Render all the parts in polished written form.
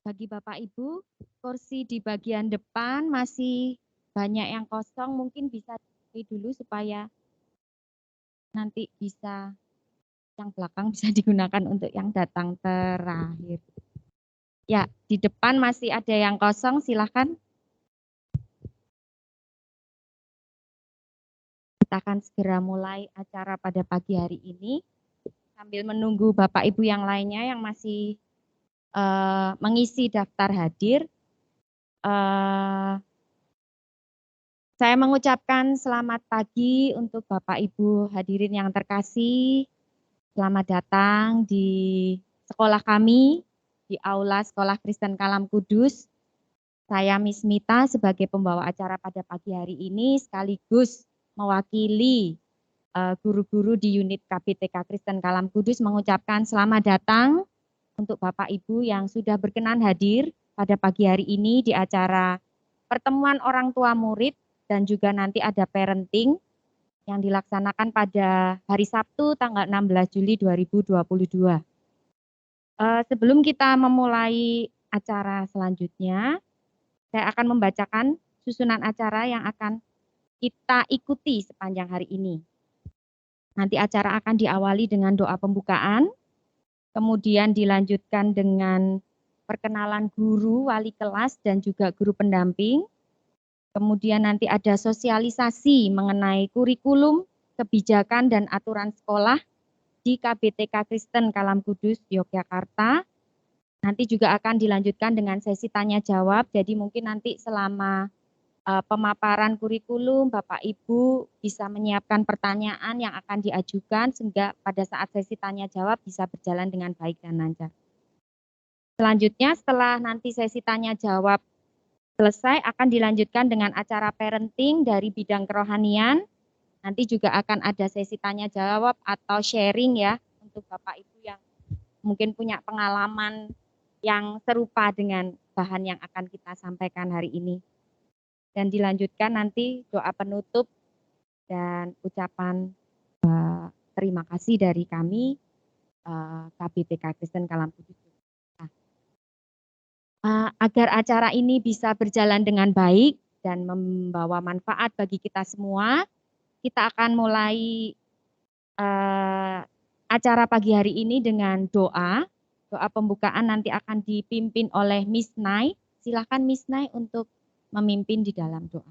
Bagi Bapak Ibu, kursi di bagian depan masih banyak yang kosong, mungkin bisa diisi dulu supaya nanti bisa yang belakang bisa digunakan untuk yang datang terakhir. Ya, di depan masih ada yang kosong, silahkan. Kita akan segera mulai acara pada pagi hari ini sambil menunggu Bapak Ibu yang lainnya yang masih mengisi daftar hadir. Saya mengucapkan selamat pagi untuk Bapak Ibu hadirin yang terkasih. Selamat datang di sekolah kami, di Aula Sekolah Kristen Kalam Kudus. Saya Miss Mita sebagai pembawa acara pada pagi hari ini sekaligus mewakili guru-guru di unit KBTK Kristen Kalam Kudus mengucapkan selamat datang untuk Bapak Ibu yang sudah berkenan hadir pada pagi hari ini di acara pertemuan orang tua murid dan juga nanti ada parenting yang dilaksanakan pada hari Sabtu tanggal 16 Juli 2022. Sebelum kita memulai acara selanjutnya, saya akan membacakan susunan acara yang akan kita ikuti sepanjang hari ini. Nanti acara akan diawali dengan doa pembukaan, kemudian dilanjutkan dengan perkenalan guru, wali kelas, dan juga guru pendamping. Kemudian nanti ada sosialisasi mengenai kurikulum, kebijakan, dan aturan sekolah di KBTK Kristen Kalam Kudus, Yogyakarta. Nanti juga akan dilanjutkan dengan sesi tanya jawab, jadi mungkin nanti selama pemaparan kurikulum, Bapak Ibu bisa menyiapkan pertanyaan yang akan diajukan sehingga pada saat sesi tanya jawab bisa berjalan dengan baik dan lancar. Selanjutnya setelah nanti sesi tanya jawab selesai akan dilanjutkan dengan acara parenting dari bidang kerohanian. Nanti juga akan ada sesi tanya jawab atau sharing ya untuk Bapak Ibu yang mungkin punya pengalaman yang serupa dengan bahan yang akan kita sampaikan hari ini. Dan dilanjutkan nanti doa penutup dan ucapan terima kasih dari kami KBTK Kristen Kalam Kudus. Agar acara ini bisa berjalan dengan baik dan membawa manfaat bagi kita semua, kita akan mulai acara pagi hari ini dengan doa. Doa pembukaan nanti akan dipimpin oleh Miss Nai. Silakan Miss Nai untuk memimpin di dalam doa.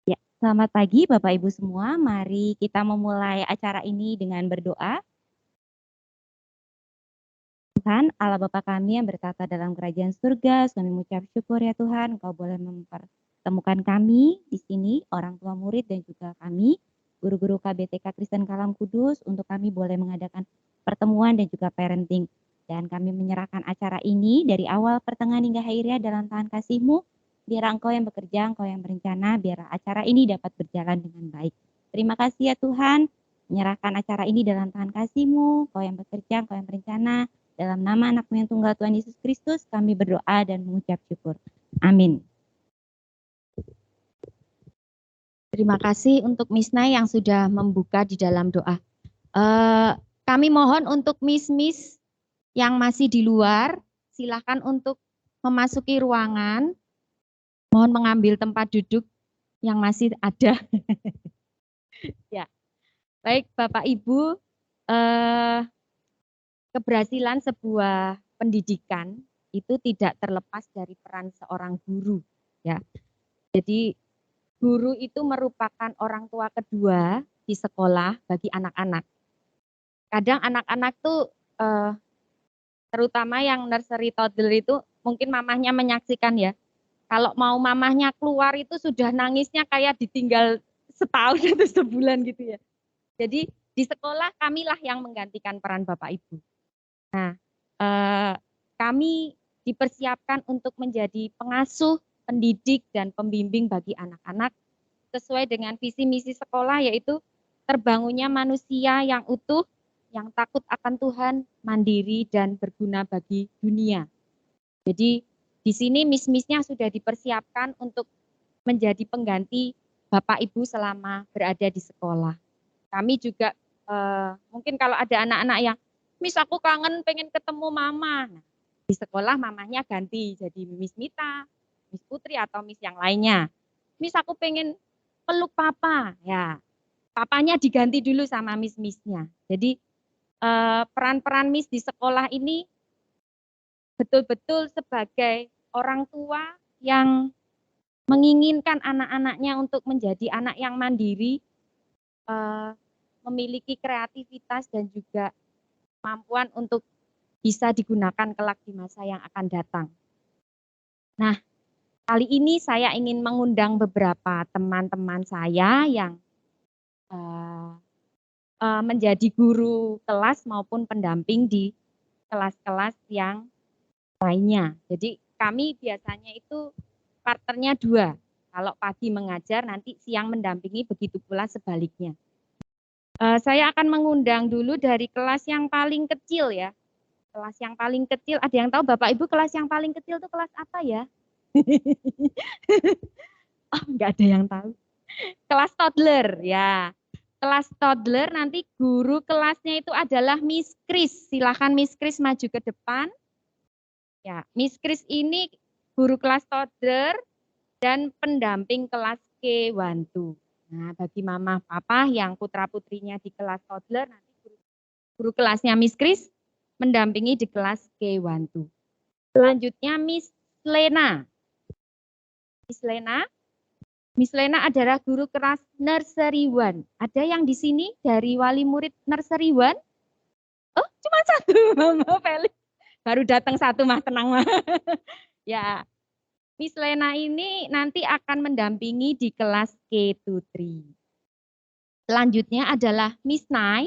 Ya, selamat pagi Bapak Ibu semua. Mari kita memulai acara ini dengan berdoa. Tuhan, Allah Bapa kami yang bertata dalam kerajaan surga, kami mengucap syukur ya Tuhan, Engkau boleh mempertemukan kami di sini, orang tua murid dan juga kami, guru-guru KBTK Kristen Kalam Kudus, untuk kami boleh mengadakan pertemuan dan juga parenting. Dan kami menyerahkan acara ini dari awal, pertengahan hingga akhirnya dalam tangan kasih-Mu, biar Engkau yang bekerja, Engkau yang berencana, biar acara ini dapat berjalan dengan baik. Terima kasih ya Tuhan, menyerahkan acara ini dalam tangan kasih-Mu, Engkau yang bekerja, Engkau yang berencana. Dalam nama anak-Mu yang tunggal Tuhan Yesus Kristus, kami berdoa dan mengucap syukur. Amin. Terima kasih untuk Miss Nai yang sudah membuka di dalam doa. Kami mohon untuk Miss yang masih di luar, silakan untuk memasuki ruangan. Mohon mengambil tempat duduk yang masih ada. Ya, baik Bapak Ibu, keberhasilan sebuah pendidikan itu tidak terlepas dari peran seorang guru, ya. Jadi guru itu merupakan orang tua kedua di sekolah bagi anak-anak. Kadang anak-anak tuh terutama yang nursery toddler itu mungkin mamahnya menyaksikan ya. Kalau mau mamahnya keluar itu sudah nangisnya kayak ditinggal setahun atau sebulan gitu ya. Jadi di sekolah kamilah yang menggantikan peran Bapak Ibu. Nah, kami dipersiapkan untuk menjadi pengasuh, pendidik, dan pembimbing bagi anak-anak sesuai dengan visi misi sekolah, yaitu terbangunnya manusia yang utuh, yang takut akan Tuhan, mandiri, dan berguna bagi dunia. Jadi Di sini miss-missnya sudah dipersiapkan untuk menjadi pengganti Bapak Ibu selama berada di sekolah. Kami juga mungkin kalau ada anak-anak yang, Miss aku kangen pengen ketemu mama. Nah, di sekolah mamanya ganti jadi Miss Mita, Miss Putri atau Miss yang lainnya. Miss aku pengen peluk papa. Ya, papanya diganti dulu sama Miss-Missnya. Jadi peran-peran Miss di sekolah ini betul-betul sebagai orang tua yang menginginkan anak-anaknya untuk menjadi anak yang mandiri, memiliki kreativitas dan juga kemampuan untuk bisa digunakan kelak di masa yang akan datang. Nah, kali ini saya ingin mengundang beberapa teman-teman saya yang menjadi guru kelas maupun pendamping di kelas-kelas yang lainnya. Jadi kami biasanya itu partnernya 2. Kalau pagi mengajar, nanti siang mendampingi, begitu pula sebaliknya. Saya akan mengundang dulu dari kelas yang paling kecil ya. Kelas yang paling kecil, ada yang tahu Bapak Ibu kelas yang paling kecil itu kelas apa ya? Oh, enggak ada yang tahu. Kelas toddler ya. Kelas toddler nanti guru kelasnya itu adalah Miss Kris. Silakan Miss Kris maju ke depan. Ya, Miss Kris ini guru kelas toddler dan pendamping kelas K1. Nah, bagi mama papa yang putra-putrinya di kelas toddler, nanti guru kelasnya Miss Kris mendampingi di kelas K1. Selanjutnya Miss Lena. Miss Lena. Miss Lena adalah guru kelas nursery 1. Ada yang di sini dari wali murid nursery 1? Oh, cuma satu, Mama Felix. Baru datang satu mah, tenang mah. Ya, Miss Lena ini nanti akan mendampingi di kelas K2-3. Selanjutnya adalah Miss Nai.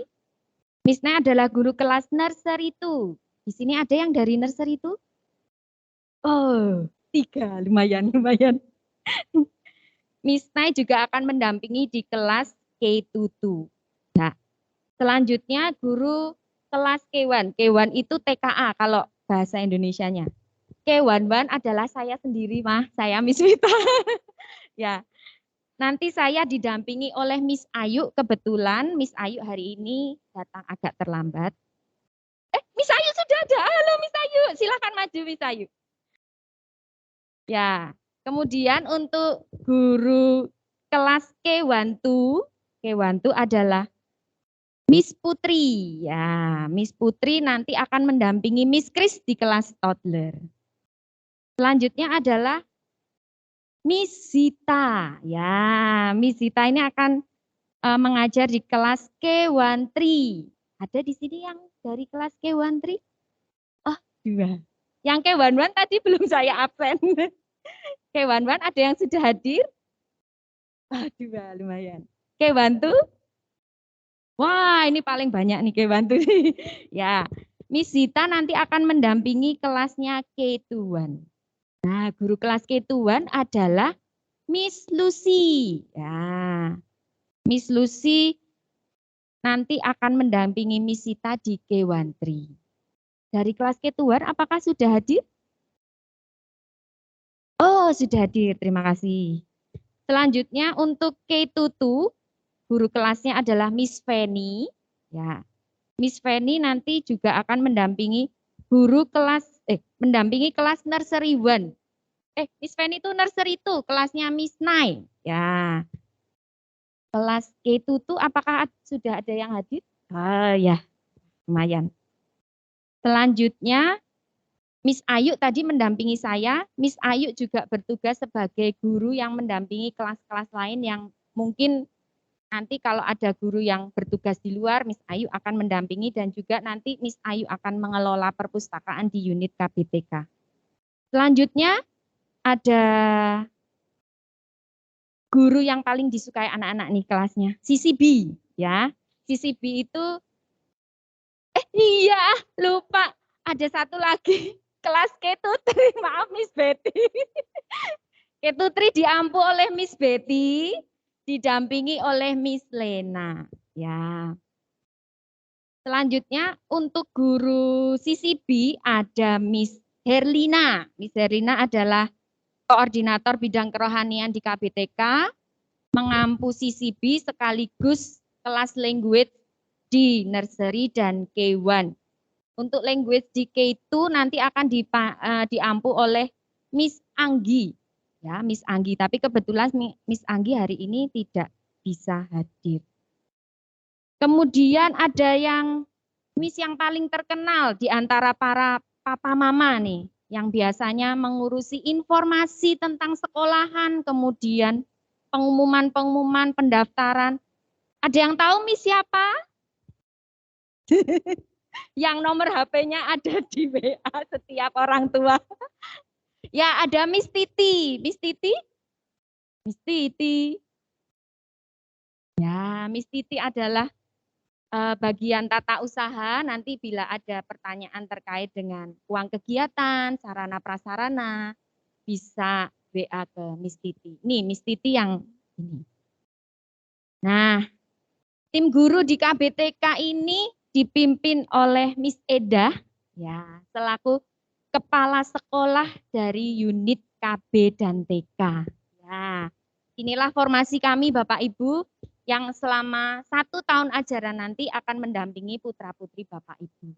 Miss Nai adalah guru kelas nursery 2. Di sini ada yang dari nursery 2? Oh, 3, lumayan. Miss Nai juga akan mendampingi di kelas K2-2. Nah, selanjutnya guru kelas K1. K1 itu TKA kalau bahasa Indonesianya. K1 adalah saya sendiri, mah. Saya Miss Wita. Ya. Nanti saya didampingi oleh Miss Ayu. Kebetulan Miss Ayu hari ini datang agak terlambat. Miss Ayu sudah ada. Halo Miss Ayu, silakan maju Miss Ayu. Ya. Kemudian untuk guru kelas K1 adalah Miss Putri. Ya, Miss Putri nanti akan mendampingi Miss Kris di kelas toddler. Selanjutnya adalah Miss Zita. Ya, Miss Zita ini akan mengajar di kelas K13. Ada di sini yang dari kelas K13? Oh, 2. Yang K11 tadi belum saya absen. K11 ada yang sudah hadir? Oh, 2, lumayan. K1? Wah, ini paling banyak nih K1. Ya, Miss Zita nanti akan mendampingi kelasnya K21. Nah, guru kelas K21 adalah Miss Lucy. Ya, Miss Lucy nanti akan mendampingi Miss Zita di K13. Dari kelas K21 apakah sudah hadir? Oh, sudah hadir. Terima kasih. Selanjutnya untuk K22, guru kelasnya adalah Miss Fanny. Ya, Miss Fanny nanti juga akan mendampingi mendampingi kelas nursery 1. Miss Fanny itu nursery 2, kelasnya Miss Nai. Ya. Kelas K22 apakah sudah ada yang hadir? Ya, lumayan. Selanjutnya Miss Ayu tadi mendampingi saya. Miss Ayu juga bertugas sebagai guru yang mendampingi kelas-kelas lain yang mungkin nanti kalau ada guru yang bertugas di luar, Miss Ayu akan mendampingi dan juga nanti Miss Ayu akan mengelola perpustakaan di unit KBTK. Selanjutnya ada guru yang paling disukai anak-anak nih kelasnya, CCB ya. CCB itu iya, lupa. Ada satu lagi kelas K23, maaf Miss Betty. K23 diampu oleh Miss Betty, didampingi oleh Miss Lena. Ya. Selanjutnya untuk guru CCB ada Miss Herlina. Miss Herlina adalah koordinator bidang kerohanian di KBTK, mengampu CCB sekaligus kelas language di nursery dan K1. Untuk language di K2 nanti akan diampu oleh Miss Anggi. Ya, Miss Anggi. Tapi kebetulan Miss Anggi hari ini tidak bisa hadir. Kemudian ada yang Miss yang paling terkenal di antara para papa mama nih, yang biasanya mengurusi informasi tentang sekolahan, kemudian pengumuman-pengumuman, pendaftaran. Ada yang tahu Miss siapa? Yang nomor HP-nya ada di WA setiap orang tua. Ya, ada Miss Titi. Miss Titi? Miss Titi. Ya, Miss Titi adalah bagian tata usaha. Nanti bila ada pertanyaan terkait dengan uang kegiatan, sarana prasarana, bisa WA ke Miss Titi. Nih, Miss Titi yang ini. Nah, tim guru di KBTK ini dipimpin oleh Miss Eda, ya, selaku kepala sekolah dari unit KB dan TK. Ya, inilah formasi kami Bapak Ibu yang selama 1 tahun ajaran nanti akan mendampingi putra-putri Bapak Ibu.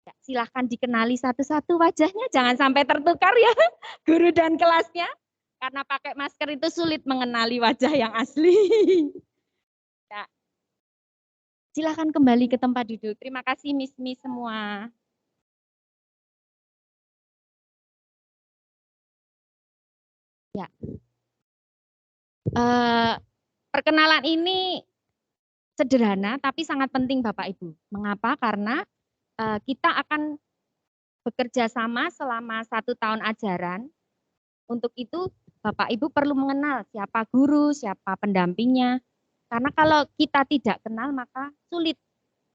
Ya, silahkan dikenali satu-satu wajahnya, jangan sampai tertukar ya guru dan kelasnya. Karena pakai masker itu sulit mengenali wajah yang asli. Ya. Silahkan kembali ke tempat duduk. Terima kasih Miss semua. Ya. Perkenalan ini sederhana tapi sangat penting Bapak Ibu. Mengapa? Karena kita akan bekerja sama selama 1 tahun ajaran. Untuk itu Bapak Ibu perlu mengenal siapa guru, siapa pendampingnya. Karena kalau kita tidak kenal maka sulit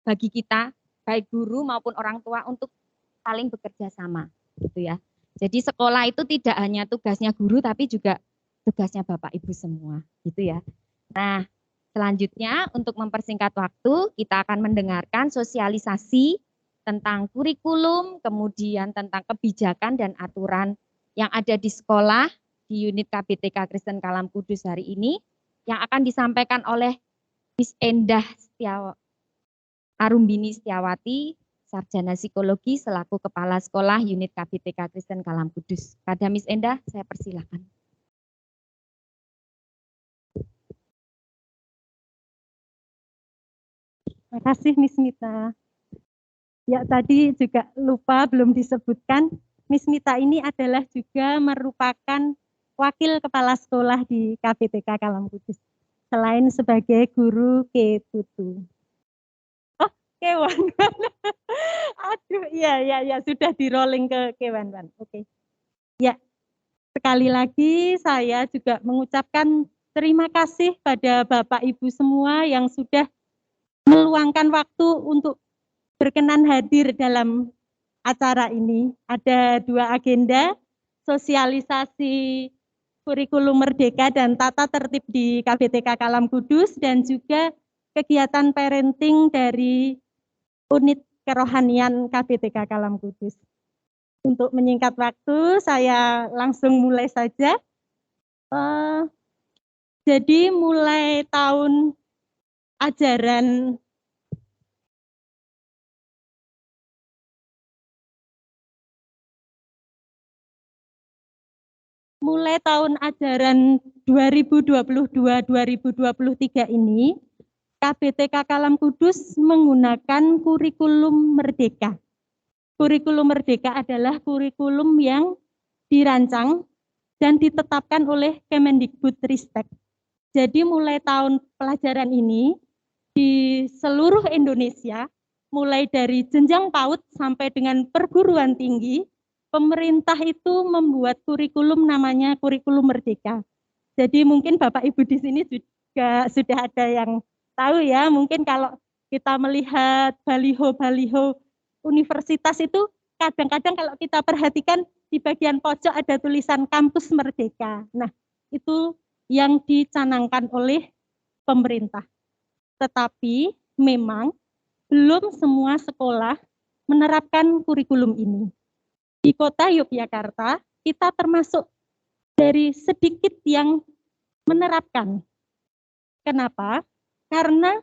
bagi kita, baik guru maupun orang tua untuk saling bekerja sama, gitu ya. Jadi sekolah itu tidak hanya tugasnya guru, tapi juga tugasnya Bapak Ibu semua, gitu ya. Nah, selanjutnya untuk mempersingkat waktu, kita akan mendengarkan sosialisasi tentang kurikulum, kemudian tentang kebijakan dan aturan yang ada di sekolah di unit KBTK Kristen Kalam Kudus hari ini, yang akan disampaikan oleh Miss Endah Arumbini Setiawati, Sarjana Psikologi selaku Kepala Sekolah Unit KBTK Kristen Kalam Kudus. Pada Miss Endah, saya persilahkan. Terima kasih Miss Mita. Ya, tadi juga lupa belum disebutkan, Miss Mita ini adalah juga merupakan wakil kepala sekolah di KBTK Kalam Kudus, selain sebagai guru K-Tutu. Oh, K1. Aduh, iya, sudah di rolling ke K1. Oke. Ya, sekali lagi saya juga mengucapkan terima kasih pada Bapak Ibu semua yang sudah meluangkan waktu untuk berkenan hadir dalam acara ini. Ada 2 agenda, sosialisasi kurikulum Merdeka dan tata tertib di KBTK Kalam Kudus, dan juga kegiatan parenting dari unit kerohanian KBTK Kalam Kudus. Untuk menyingkat waktu, saya langsung mulai saja. Jadi mulai tahun ajaran mulai tahun ajaran 2022-2023 ini, KBTK Kalam Kudus menggunakan kurikulum Merdeka. Kurikulum Merdeka adalah kurikulum yang dirancang dan ditetapkan oleh Kemendikbudristek. Jadi mulai tahun pelajaran ini, di seluruh Indonesia, mulai dari jenjang PAUD sampai dengan perguruan tinggi, pemerintah itu membuat kurikulum namanya kurikulum Merdeka. Jadi mungkin Bapak Ibu di sini juga sudah ada yang tahu ya, mungkin kalau kita melihat baliho-baliho universitas itu kadang-kadang kalau kita perhatikan di bagian pojok ada tulisan Kampus Merdeka. Nah, itu yang dicanangkan oleh pemerintah. Tetapi memang belum semua sekolah menerapkan kurikulum ini. di kota Yogyakarta kita termasuk dari sedikit yang menerapkan. Kenapa? Karena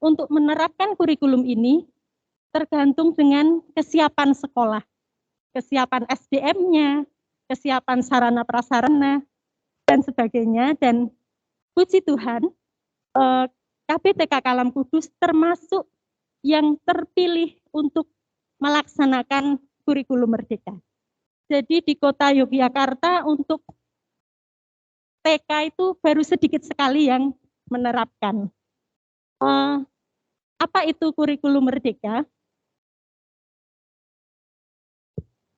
untuk menerapkan kurikulum ini tergantung dengan kesiapan sekolah, kesiapan SDM-nya, kesiapan sarana prasarana, dan sebagainya. Dan puji Tuhan, KPTK Kalam Kudus termasuk yang terpilih untuk melaksanakan kurikulum merdeka. Jadi di kota Yogyakarta untuk TK itu baru sedikit sekali yang menerapkan. Apa itu kurikulum merdeka?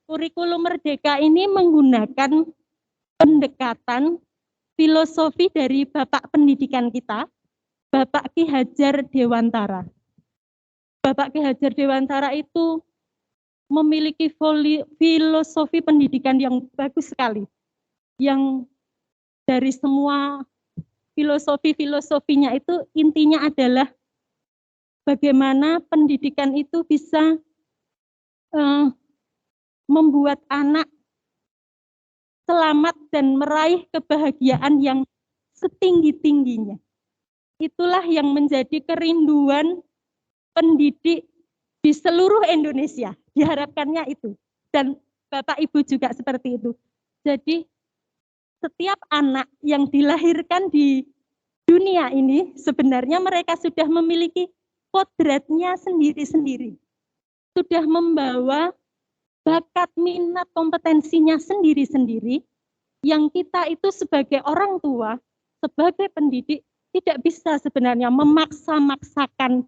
Kurikulum merdeka ini menggunakan pendekatan filosofi dari Bapak Pendidikan kita, Bapak Ki Hajar Dewantara. Bapak Ki Hajar Dewantara itu memiliki filosofi pendidikan yang bagus sekali, yang dari semua filosofinya itu intinya adalah bagaimana pendidikan itu bisa membuat anak selamat dan meraih kebahagiaan yang setinggi-tingginya. Itulah yang menjadi kerinduan pendidik di seluruh Indonesia. Diharapkannya itu. Dan Bapak Ibu juga seperti itu. Jadi setiap anak yang dilahirkan di dunia ini sebenarnya mereka sudah memiliki kodratnya sendiri-sendiri. Sudah membawa bakat, minat, kompetensinya sendiri-sendiri yang kita itu sebagai orang tua, sebagai pendidik tidak bisa sebenarnya memaksa-maksakan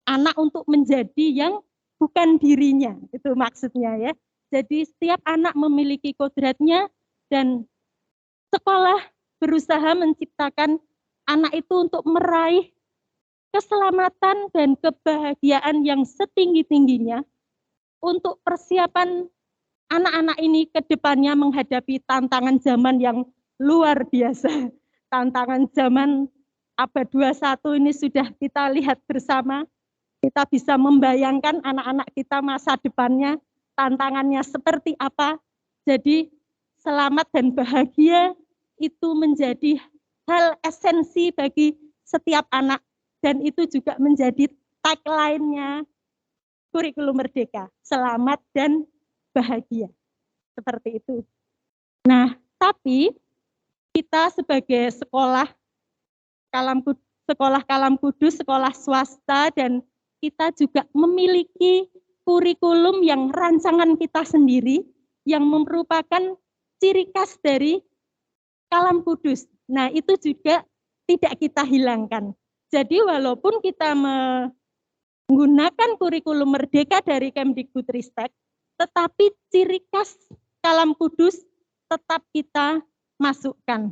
anak untuk menjadi yang bukan dirinya. Itu maksudnya ya. Jadi setiap anak memiliki kodratnya dan sekolah berusaha menciptakan anak itu untuk meraih keselamatan dan kebahagiaan yang setinggi-tingginya untuk persiapan anak-anak ini ke depannya menghadapi tantangan zaman yang luar biasa. Tantangan zaman abad 21 ini sudah kita lihat bersama. Kita bisa membayangkan anak-anak kita masa depannya, tantangannya seperti apa. Jadi selamat dan bahagia itu menjadi hal esensi bagi setiap anak. Dan itu juga menjadi tagline-nya kurikulum merdeka, selamat dan bahagia. Seperti itu. Nah, tapi kita sebagai sekolah Kalam Kudus, sekolah swasta, dan kita juga memiliki kurikulum yang rancangan kita sendiri, yang merupakan ciri khas dari Kalam Kudus. Nah, itu juga tidak kita hilangkan. Jadi walaupun kita menggunakan kurikulum merdeka dari Kemdikbudristek, tetapi ciri khas Kalam Kudus tetap kita masukkan.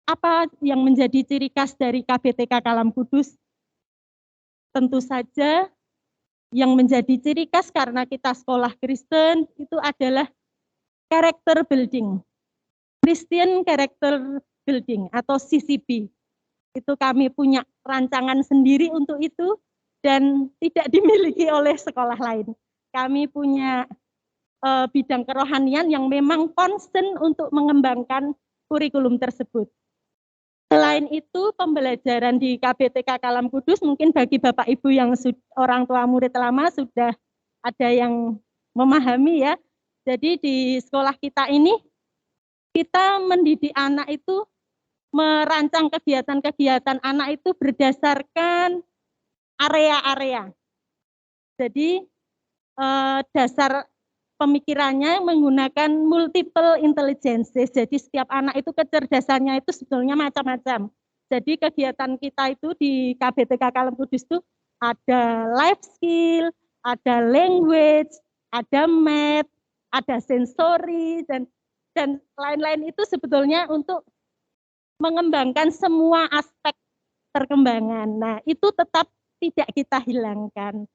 Apa yang menjadi ciri khas dari KBTK Kalam Kudus? Tentu saja yang menjadi ciri khas karena kita sekolah Kristen itu adalah character building. Christian Character Building atau CCB. Itu kami punya rancangan sendiri untuk itu dan tidak dimiliki oleh sekolah lain. Kami punya bidang kerohanian yang memang concern untuk mengembangkan kurikulum tersebut. Selain itu, pembelajaran di KBTK Kalam Kudus mungkin bagi Bapak Ibu yang orang tua murid lama sudah ada yang memahami ya. Jadi di sekolah kita ini, kita mendidik anak itu, merancang kegiatan-kegiatan anak itu berdasarkan area-area. Jadi dasar pemikirannya menggunakan multiple intelligences. Jadi setiap anak itu kecerdasannya itu sebetulnya macam-macam. Jadi kegiatan kita itu di KBTK Kalam Kudus itu ada life skill, ada language, ada math, ada sensori, dan lain-lain itu sebetulnya untuk mengembangkan semua aspek perkembangan. Nah, itu tetap tidak kita hilangkan.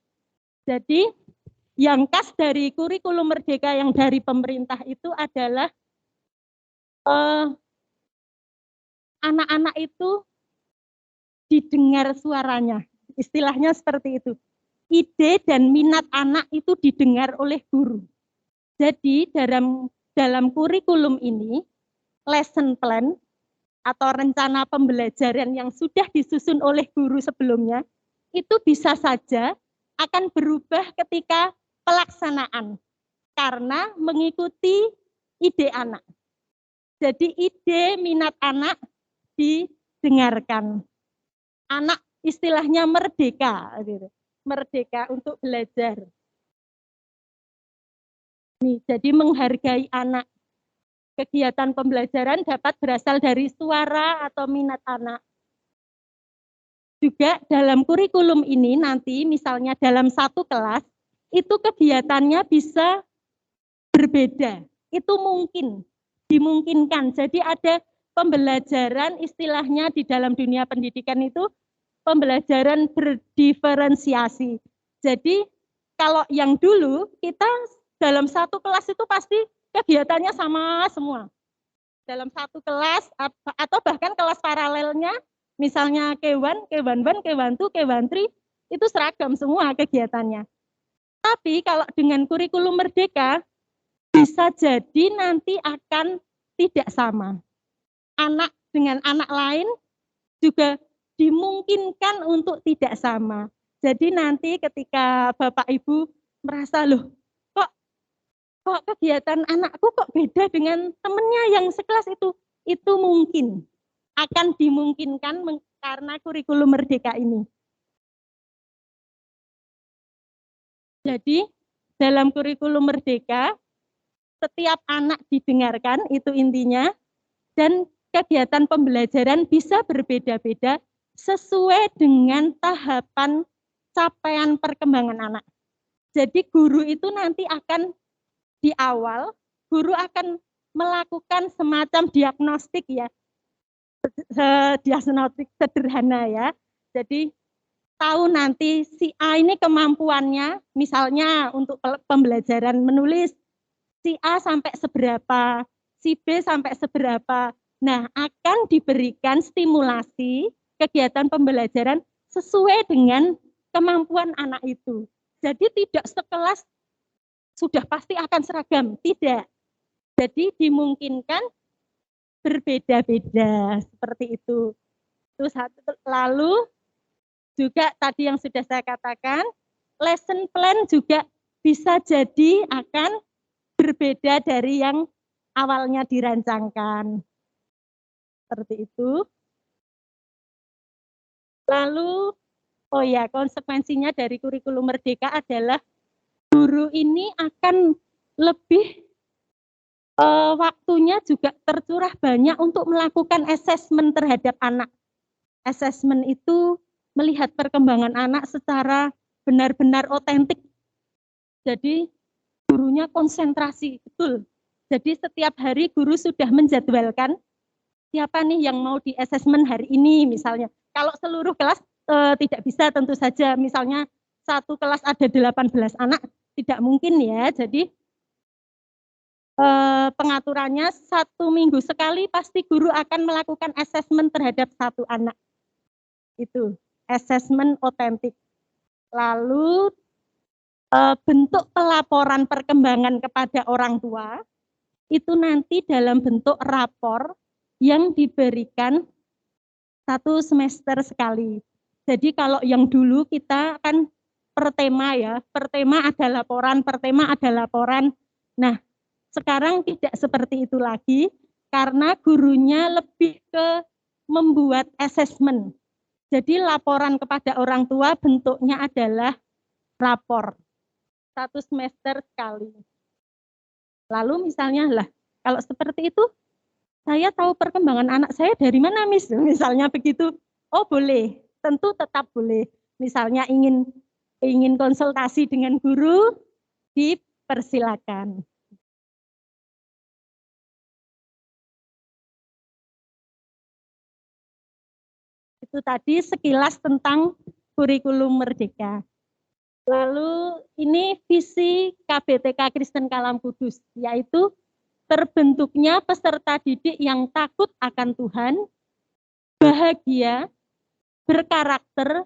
Jadi, yang khas dari kurikulum merdeka yang dari pemerintah itu adalah anak-anak itu didengar suaranya. Istilahnya seperti itu. Ide dan minat anak itu didengar oleh guru. Jadi dalam kurikulum ini, lesson plan atau rencana pembelajaran yang sudah disusun oleh guru sebelumnya, itu bisa saja akan berubah ketika pelaksanaan, karena mengikuti ide anak. Jadi ide minat anak didengarkan. Anak istilahnya merdeka, merdeka untuk belajar. Jadi menghargai anak. Kegiatan pembelajaran dapat berasal dari suara atau minat anak. Juga dalam kurikulum ini nanti misalnya dalam satu kelas, itu kegiatannya bisa berbeda. Itu mungkin, dimungkinkan. Jadi ada pembelajaran istilahnya di dalam dunia pendidikan itu pembelajaran berdiferensiasi. Jadi kalau yang dulu kita dalam satu kelas itu pasti kegiatannya sama semua. Dalam satu kelas atau bahkan kelas paralelnya, misalnya K1, K1, K1, K1, itu seragam semua kegiatannya. Tapi kalau dengan kurikulum merdeka, bisa jadi nanti akan tidak sama. Anak dengan anak lain juga dimungkinkan untuk tidak sama. Jadi nanti ketika Bapak Ibu merasa, loh kok kegiatan anakku kok beda dengan temennya yang sekelas itu mungkin akan dimungkinkan karena kurikulum merdeka ini. Jadi dalam kurikulum merdeka setiap anak didengarkan, itu intinya, dan kegiatan pembelajaran bisa berbeda-beda sesuai dengan tahapan capaian perkembangan anak. Jadi guru itu nanti akan di awal, guru akan melakukan semacam diagnostik ya, diagnostik sederhana ya. Jadi tahu nanti si A ini kemampuannya, misalnya untuk pembelajaran menulis, si A sampai seberapa, si B sampai seberapa. Nah, akan diberikan stimulasi kegiatan pembelajaran sesuai dengan kemampuan anak itu. Jadi tidak sekelas sudah pasti akan seragam, tidak. Jadi dimungkinkan berbeda-beda seperti itu. Itu satu. Lalu juga tadi yang sudah saya katakan, lesson plan juga bisa jadi akan berbeda dari yang awalnya dirancangkan. Seperti itu. Lalu, oh ya, konsekuensinya dari kurikulum merdeka adalah guru ini akan lebih waktunya juga tercurah banyak untuk melakukan asesmen terhadap anak. Asesmen itu melihat perkembangan anak secara benar-benar otentik. Jadi gurunya konsentrasi, betul. Jadi setiap hari guru sudah menjadwalkan siapa nih yang mau di asesmen hari ini misalnya. Kalau seluruh kelas tidak bisa tentu saja, misalnya satu kelas ada 18 anak, tidak mungkin ya. Jadi pengaturannya 1 minggu sekali pasti guru akan melakukan asesmen terhadap satu anak. Itu asesmen otentik. Lalu bentuk pelaporan perkembangan kepada orang tua itu nanti dalam bentuk rapor yang diberikan 1 semester sekali. Jadi kalau yang dulu kita kan per tema ya, per tema ada laporan, per tema ada laporan. Nah, sekarang tidak seperti itu lagi, karena gurunya lebih ke membuat asesmen. Jadi laporan kepada orang tua bentuknya adalah rapor, 1 semester sekali. Lalu misalnya lah, kalau seperti itu, saya tahu perkembangan anak saya dari mana, Miss? Misalnya begitu, oh boleh, tentu tetap boleh. Misalnya ingin konsultasi dengan guru, dipersilakan. Itu tadi sekilas tentang kurikulum merdeka. Lalu ini visi KBTK Kristen Kalam Kudus, yaitu terbentuknya peserta didik yang takut akan Tuhan, bahagia, berkarakter,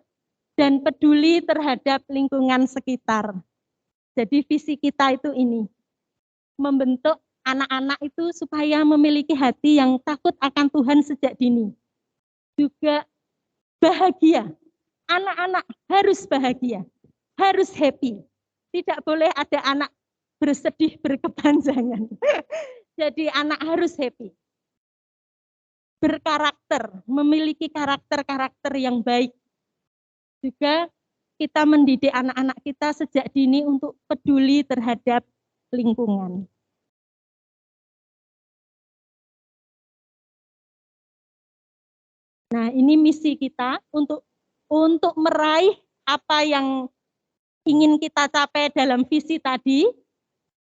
dan peduli terhadap lingkungan sekitar. Jadi visi kita itu ini. membentuk anak-anak itu supaya memiliki hati yang takut akan Tuhan sejak dini. Juga bahagia. Anak-anak harus bahagia, harus happy. Tidak boleh ada anak bersedih berkepanjangan. Jadi anak harus happy. Berkarakter, memiliki karakter-karakter yang baik. Juga kita mendidik anak-anak kita sejak dini untuk peduli terhadap lingkungan. Nah, ini misi kita untuk meraih apa yang ingin kita capai dalam visi tadi.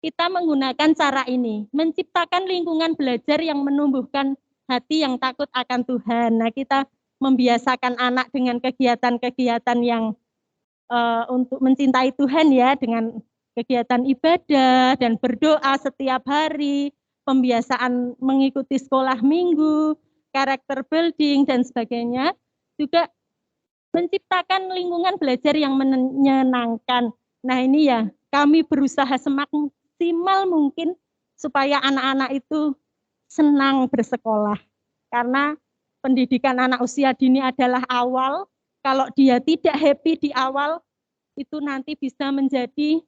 Kita menggunakan cara ini, menciptakan lingkungan belajar yang menumbuhkan hati yang takut akan Tuhan. Nah, kita membiasakan anak dengan kegiatan-kegiatan yang untuk mencintai Tuhan ya, dengan kegiatan ibadah dan berdoa setiap hari, pembiasaan mengikuti sekolah minggu, karakter building dan sebagainya. Juga menciptakan lingkungan belajar yang menyenangkan. Nah, ini ya, kami berusaha semaksimal mungkin supaya anak-anak itu senang bersekolah. Karena pendidikan anak usia dini adalah awal. Kalau dia tidak happy di awal, itu nanti bisa menjadi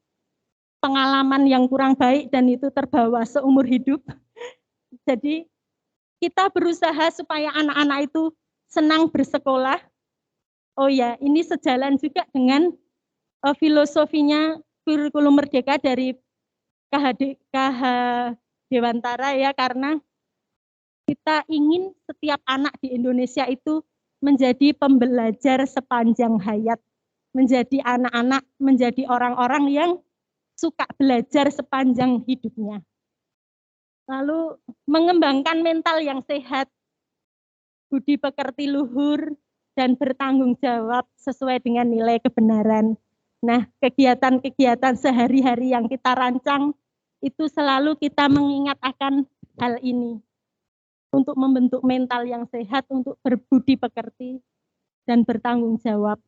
pengalaman yang kurang baik dan itu terbawa seumur hidup. Jadi kita berusaha supaya anak-anak itu senang bersekolah. Oh ya, ini sejalan juga dengan filosofinya kurikulum merdeka dari KH Dewantara ya, karena kita ingin setiap anak di Indonesia itu menjadi pembelajar sepanjang hayat, menjadi anak-anak, menjadi orang-orang yang suka belajar sepanjang hidupnya. Lalu mengembangkan mental yang sehat, budi pekerti luhur, dan bertanggung jawab sesuai dengan nilai kebenaran. Nah, kegiatan-kegiatan sehari-hari yang kita rancang, itu selalu kita mengingat akan hal ini. Untuk membentuk mental yang sehat, untuk berbudi pekerti, dan bertanggung jawab.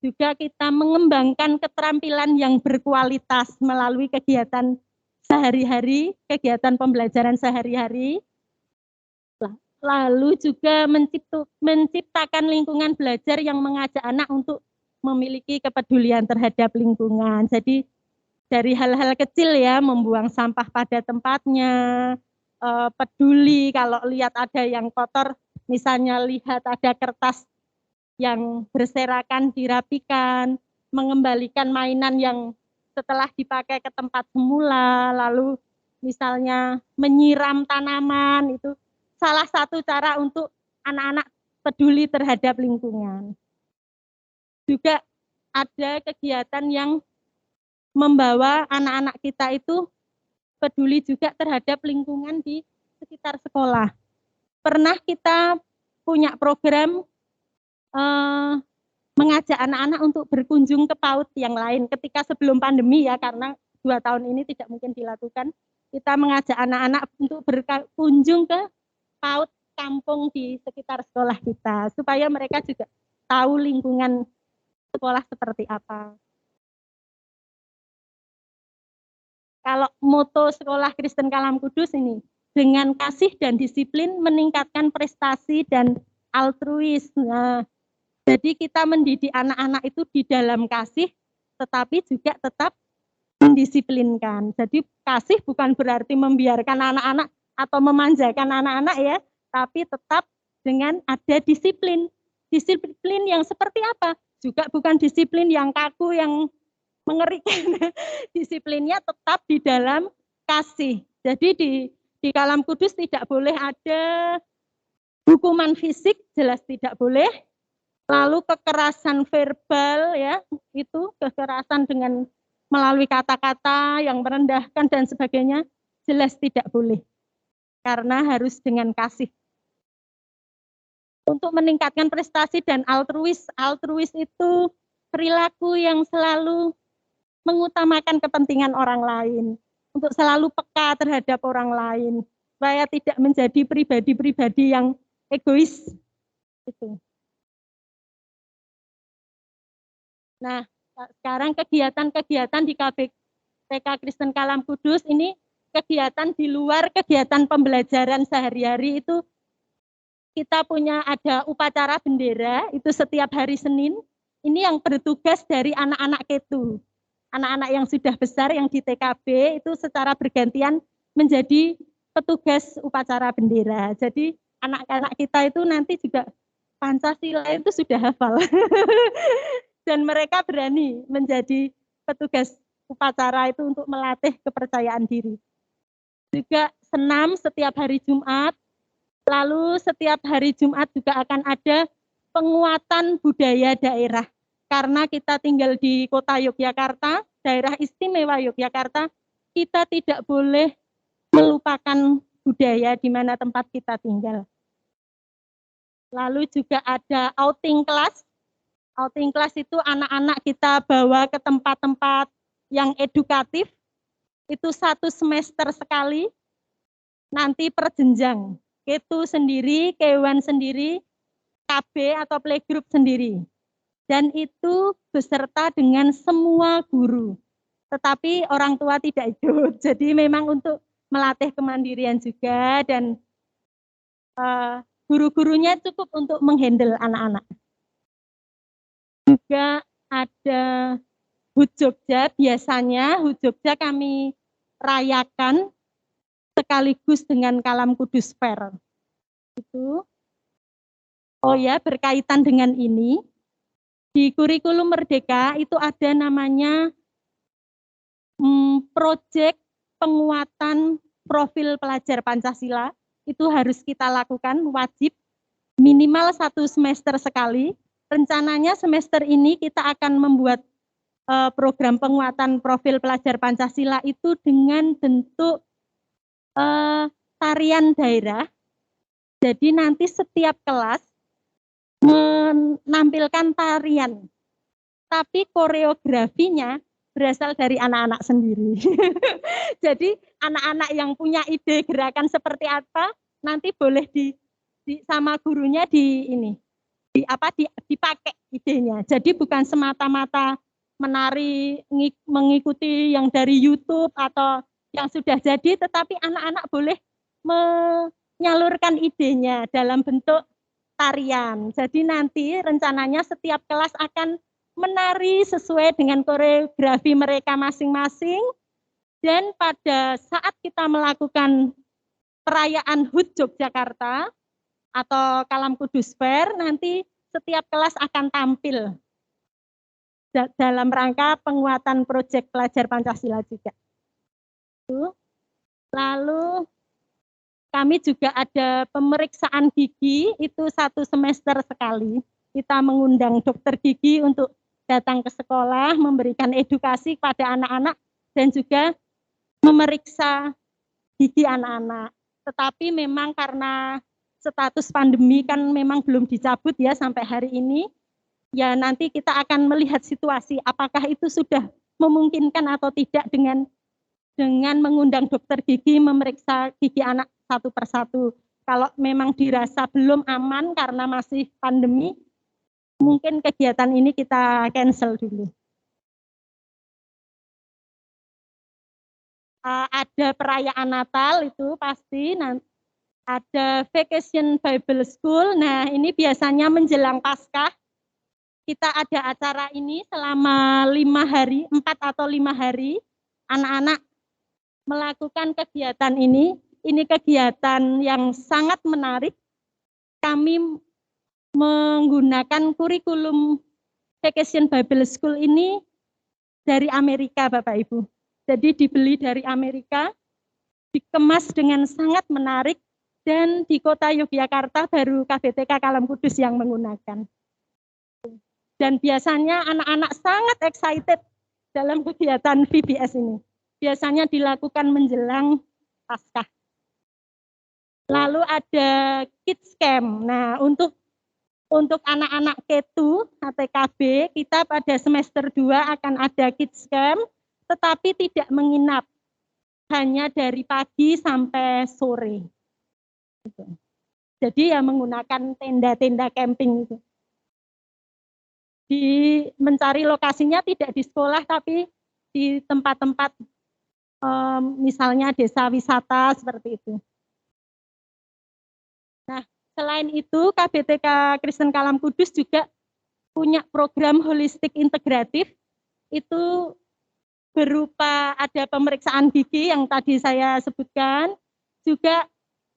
Juga kita mengembangkan keterampilan yang berkualitas melalui kegiatan sehari-hari, kegiatan pembelajaran sehari-hari. Lalu juga menciptakan lingkungan belajar yang mengajak anak untuk memiliki kepedulian terhadap lingkungan. Jadi dari hal-hal kecil ya, membuang sampah pada tempatnya, peduli kalau lihat ada yang kotor, misalnya lihat ada kertas yang berserakan dirapikan, mengembalikan mainan yang setelah dipakai ke tempat semula, lalu misalnya menyiram tanaman, itu salah satu cara untuk anak-anak peduli terhadap lingkungan. Juga ada kegiatan yang membawa anak-anak kita itu peduli juga terhadap lingkungan di sekitar sekolah. Pernah kita punya program mengajak anak-anak untuk berkunjung ke PAUD yang lain ketika sebelum pandemi ya, karena 2 tahun ini tidak mungkin dilakukan. Kita mengajak anak-anak untuk berkunjung ke PAUD kampung di sekitar sekolah kita, supaya mereka juga tahu lingkungan sekolah seperti apa. Kalau moto Sekolah Kristen Kalam Kudus ini, dengan kasih dan disiplin meningkatkan prestasi dan altruis. Nah, jadi kita mendidik anak-anak itu di dalam kasih, tetapi juga tetap mendisiplinkan. Jadi kasih bukan berarti membiarkan anak-anak atau memanjakan anak-anak ya, tapi tetap dengan ada disiplin. Disiplin yang seperti apa? Juga bukan disiplin yang kaku, yang mengerikan. Disiplinnya tetap di dalam kasih. Jadi di Kalam Kudus tidak boleh ada hukuman fisik, jelas tidak boleh. Lalu kekerasan verbal ya, itu kekerasan dengan melalui kata-kata yang merendahkan dan sebagainya, jelas tidak boleh. Karena harus dengan kasih. Untuk meningkatkan prestasi dan altruis, altruis itu perilaku yang selalu mengutamakan kepentingan orang lain, untuk selalu peka terhadap orang lain, supaya tidak menjadi pribadi-pribadi yang egois. Itu. Nah, Sekarang kegiatan-kegiatan di KBTK Kristen Kalam Kudus ini kegiatan di luar kegiatan pembelajaran sehari-hari itu kita punya ada upacara bendera itu setiap hari Senin. Ini yang bertugas dari anak-anak Ketu. Anak-anak yang sudah besar yang di TKB itu secara bergantian menjadi petugas upacara bendera. Jadi anak-anak kita itu nanti juga Pancasila itu sudah hafal. Dan mereka berani menjadi petugas upacara itu untuk melatih kepercayaan diri. Juga senam setiap hari Jumat, lalu setiap hari Jumat juga akan ada penguatan budaya daerah. Karena kita tinggal di kota Yogyakarta, daerah istimewa Yogyakarta, kita tidak boleh melupakan budaya di mana tempat kita tinggal. Lalu juga ada outing class. Outing class itu anak-anak kita bawa ke tempat-tempat yang edukatif, itu 1 semester sekali, nanti per jenjang. Ketu sendiri, Kewan sendiri, KB atau playgroup sendiri. Dan itu beserta dengan semua guru. Tetapi orang tua tidak ikut. Jadi memang untuk melatih kemandirian juga dan guru-gurunya cukup untuk menghandle anak-anak. Juga ada HUT Jogja, biasanya HUT Jogja kami rayakan sekaligus dengan Kalam Kudus Fair. Itu. Oh ya, berkaitan dengan ini, di kurikulum Merdeka itu ada namanya proyek penguatan profil pelajar Pancasila. Itu harus kita lakukan, wajib minimal 1 semester sekali. Rencananya semester ini kita akan membuat program penguatan profil pelajar Pancasila itu dengan bentuk tarian daerah. Jadi nanti setiap kelas menampilkan tarian, tapi koreografinya berasal dari anak-anak sendiri. Jadi anak-anak yang punya ide gerakan seperti apa nanti boleh sama gurunya dipakai idenya. Jadi bukan semata-mata menari mengikuti yang dari YouTube atau yang sudah jadi, tetapi anak-anak boleh menyalurkan idenya dalam bentuk tarian. Jadi nanti rencananya setiap kelas akan menari sesuai dengan koreografi mereka masing-masing, dan pada saat kita melakukan perayaan HUT Yogyakarta atau Kalam Kudus Fair, nanti setiap kelas akan tampil dalam rangka penguatan proyek pelajar Pancasila juga. Lalu kami juga ada pemeriksaan gigi, itu 1 semester sekali. Kita mengundang dokter gigi untuk datang ke sekolah, memberikan edukasi kepada anak-anak, dan juga memeriksa gigi anak-anak. Tetapi memang karena status pandemi kan memang belum dicabut ya sampai hari ini, ya nanti kita akan melihat situasi apakah itu sudah memungkinkan atau tidak dengan mengundang dokter gigi memeriksa gigi anak satu persatu. Kalau memang dirasa belum aman karena masih pandemi, mungkin kegiatan ini kita cancel dulu. Ada perayaan Natal itu pasti, ada Vacation Bible School. Nah ini biasanya menjelang Paskah, kita ada acara ini selama 5 hari, 4 atau 5 hari, anak-anak melakukan kegiatan ini. Ini kegiatan yang sangat menarik. Kami menggunakan kurikulum Vacation Bible School ini dari Amerika, Bapak Ibu. Jadi dibeli dari Amerika, dikemas dengan sangat menarik, dan di kota Yogyakarta baru KBTK Kalam Kudus yang menggunakan. Dan biasanya anak-anak sangat excited dalam kegiatan VBS ini. Biasanya dilakukan menjelang Paskah. Lalu ada Kids Camp. Nah, untuk anak-anak Ketu ATKB, kita pada semester 2 akan ada Kids Camp, tetapi tidak menginap. Hanya dari pagi sampai sore. Jadi ya menggunakan tenda-tenda camping itu. mencari lokasinya tidak di sekolah tapi di tempat-tempat misalnya desa wisata seperti itu. Nah, selain itu KBTK Kristen Kalam Kudus juga punya program holistik integratif, itu berupa ada pemeriksaan gigi yang tadi saya sebutkan, juga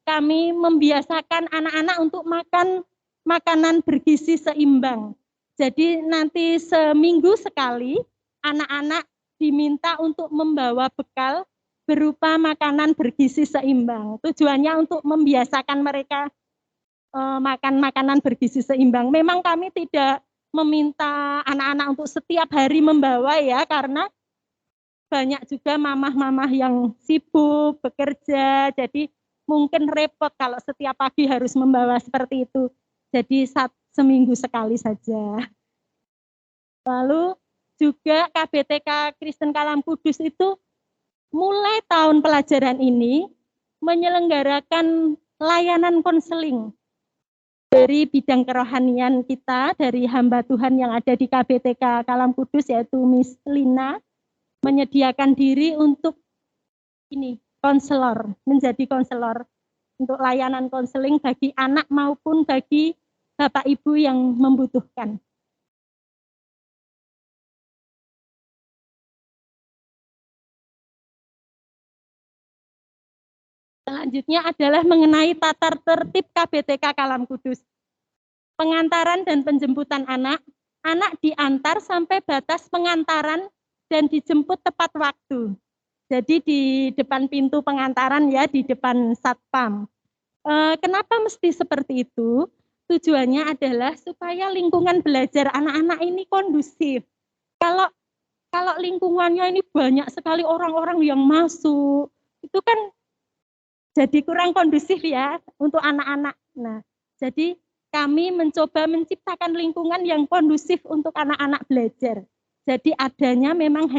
kami membiasakan anak-anak untuk makan makanan bergizi seimbang. Jadi nanti seminggu sekali anak-anak diminta untuk membawa bekal berupa makanan bergizi seimbang. Tujuannya untuk membiasakan mereka makan makanan bergizi seimbang. Memang kami tidak meminta anak-anak untuk setiap hari membawa ya, karena banyak juga mamah-mamah yang sibuk bekerja, jadi mungkin repot kalau setiap pagi harus membawa seperti itu. Jadi seminggu sekali saja. Lalu juga KBTK Kristen Kalam Kudus itu mulai tahun pelajaran ini menyelenggarakan layanan konseling dari bidang kerohanian kita, dari hamba Tuhan yang ada di KBTK Kalam Kudus, yaitu Miss Lina, menyediakan diri untuk ini konselor, menjadi konselor untuk layanan konseling bagi anak maupun bagi bapak ibu yang membutuhkan. Selanjutnya adalah mengenai tata tertib KBTK Kalam Kudus. Pengantaran dan penjemputan anak diantar sampai batas pengantaran dan dijemput tepat waktu. Jadi di depan pintu pengantaran ya, di depan satpam. Kenapa mesti seperti itu? Tujuannya adalah supaya lingkungan belajar anak-anak ini kondusif. Kalau lingkungannya ini banyak sekali orang-orang yang masuk, itu kan jadi kurang kondusif ya untuk anak-anak. Nah, jadi kami mencoba menciptakan lingkungan yang kondusif untuk anak-anak belajar. Jadi adanya memang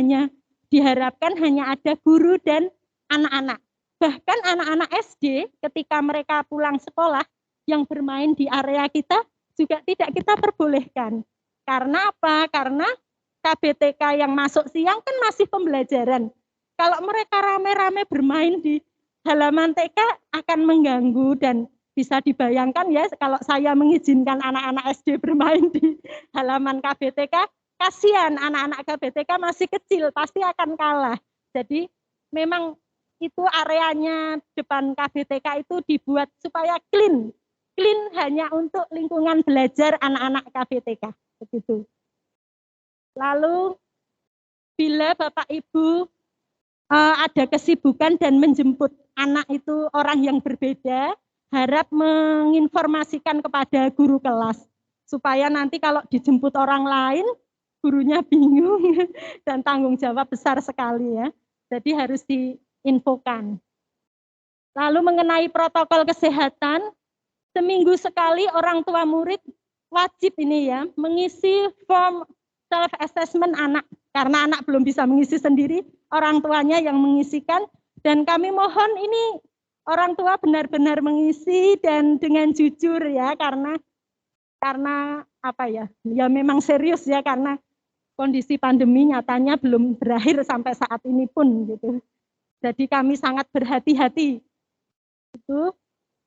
diharapkan hanya ada guru dan anak-anak. Bahkan anak-anak SD ketika mereka pulang sekolah yang bermain di area kita juga tidak kita perbolehkan. Karena apa? Karena KBTK yang masuk siang kan masih pembelajaran. Kalau mereka rame-rame bermain di halaman TK akan mengganggu, dan bisa dibayangkan ya kalau saya mengizinkan anak-anak SD bermain di halaman KBTK, kasihan anak-anak KBTK masih kecil, pasti akan kalah. Jadi memang itu areanya depan KBTK itu dibuat supaya clean hanya untuk lingkungan belajar anak-anak KBTK, begitu. Lalu bila Bapak Ibu ada kesibukan dan menjemput anak itu orang yang berbeda, harap menginformasikan kepada guru kelas supaya nanti kalau dijemput orang lain gurunya bingung dan tanggung jawab besar sekali ya. Jadi harus diinfokan. Lalu mengenai protokol kesehatan, seminggu sekali orang tua murid wajib ini ya mengisi form self assessment anak, karena anak belum bisa mengisi sendiri, orang tuanya yang mengisikan, dan kami mohon ini orang tua benar-benar mengisi dan dengan jujur ya, karena apa ya memang serius ya, karena kondisi pandemi nyatanya belum berakhir sampai saat ini pun gitu. Jadi kami sangat berhati-hati itu.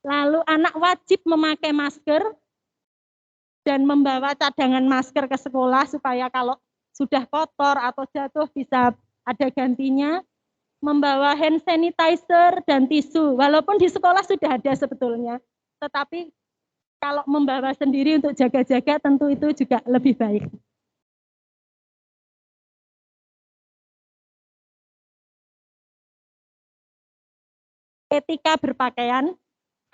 Lalu anak wajib memakai masker dan membawa cadangan masker ke sekolah supaya kalau sudah kotor atau jatuh bisa ada gantinya. Membawa hand sanitizer dan tisu, walaupun di sekolah sudah ada sebetulnya, tetapi kalau membawa sendiri untuk jaga-jaga tentu itu juga lebih baik. Etika berpakaian,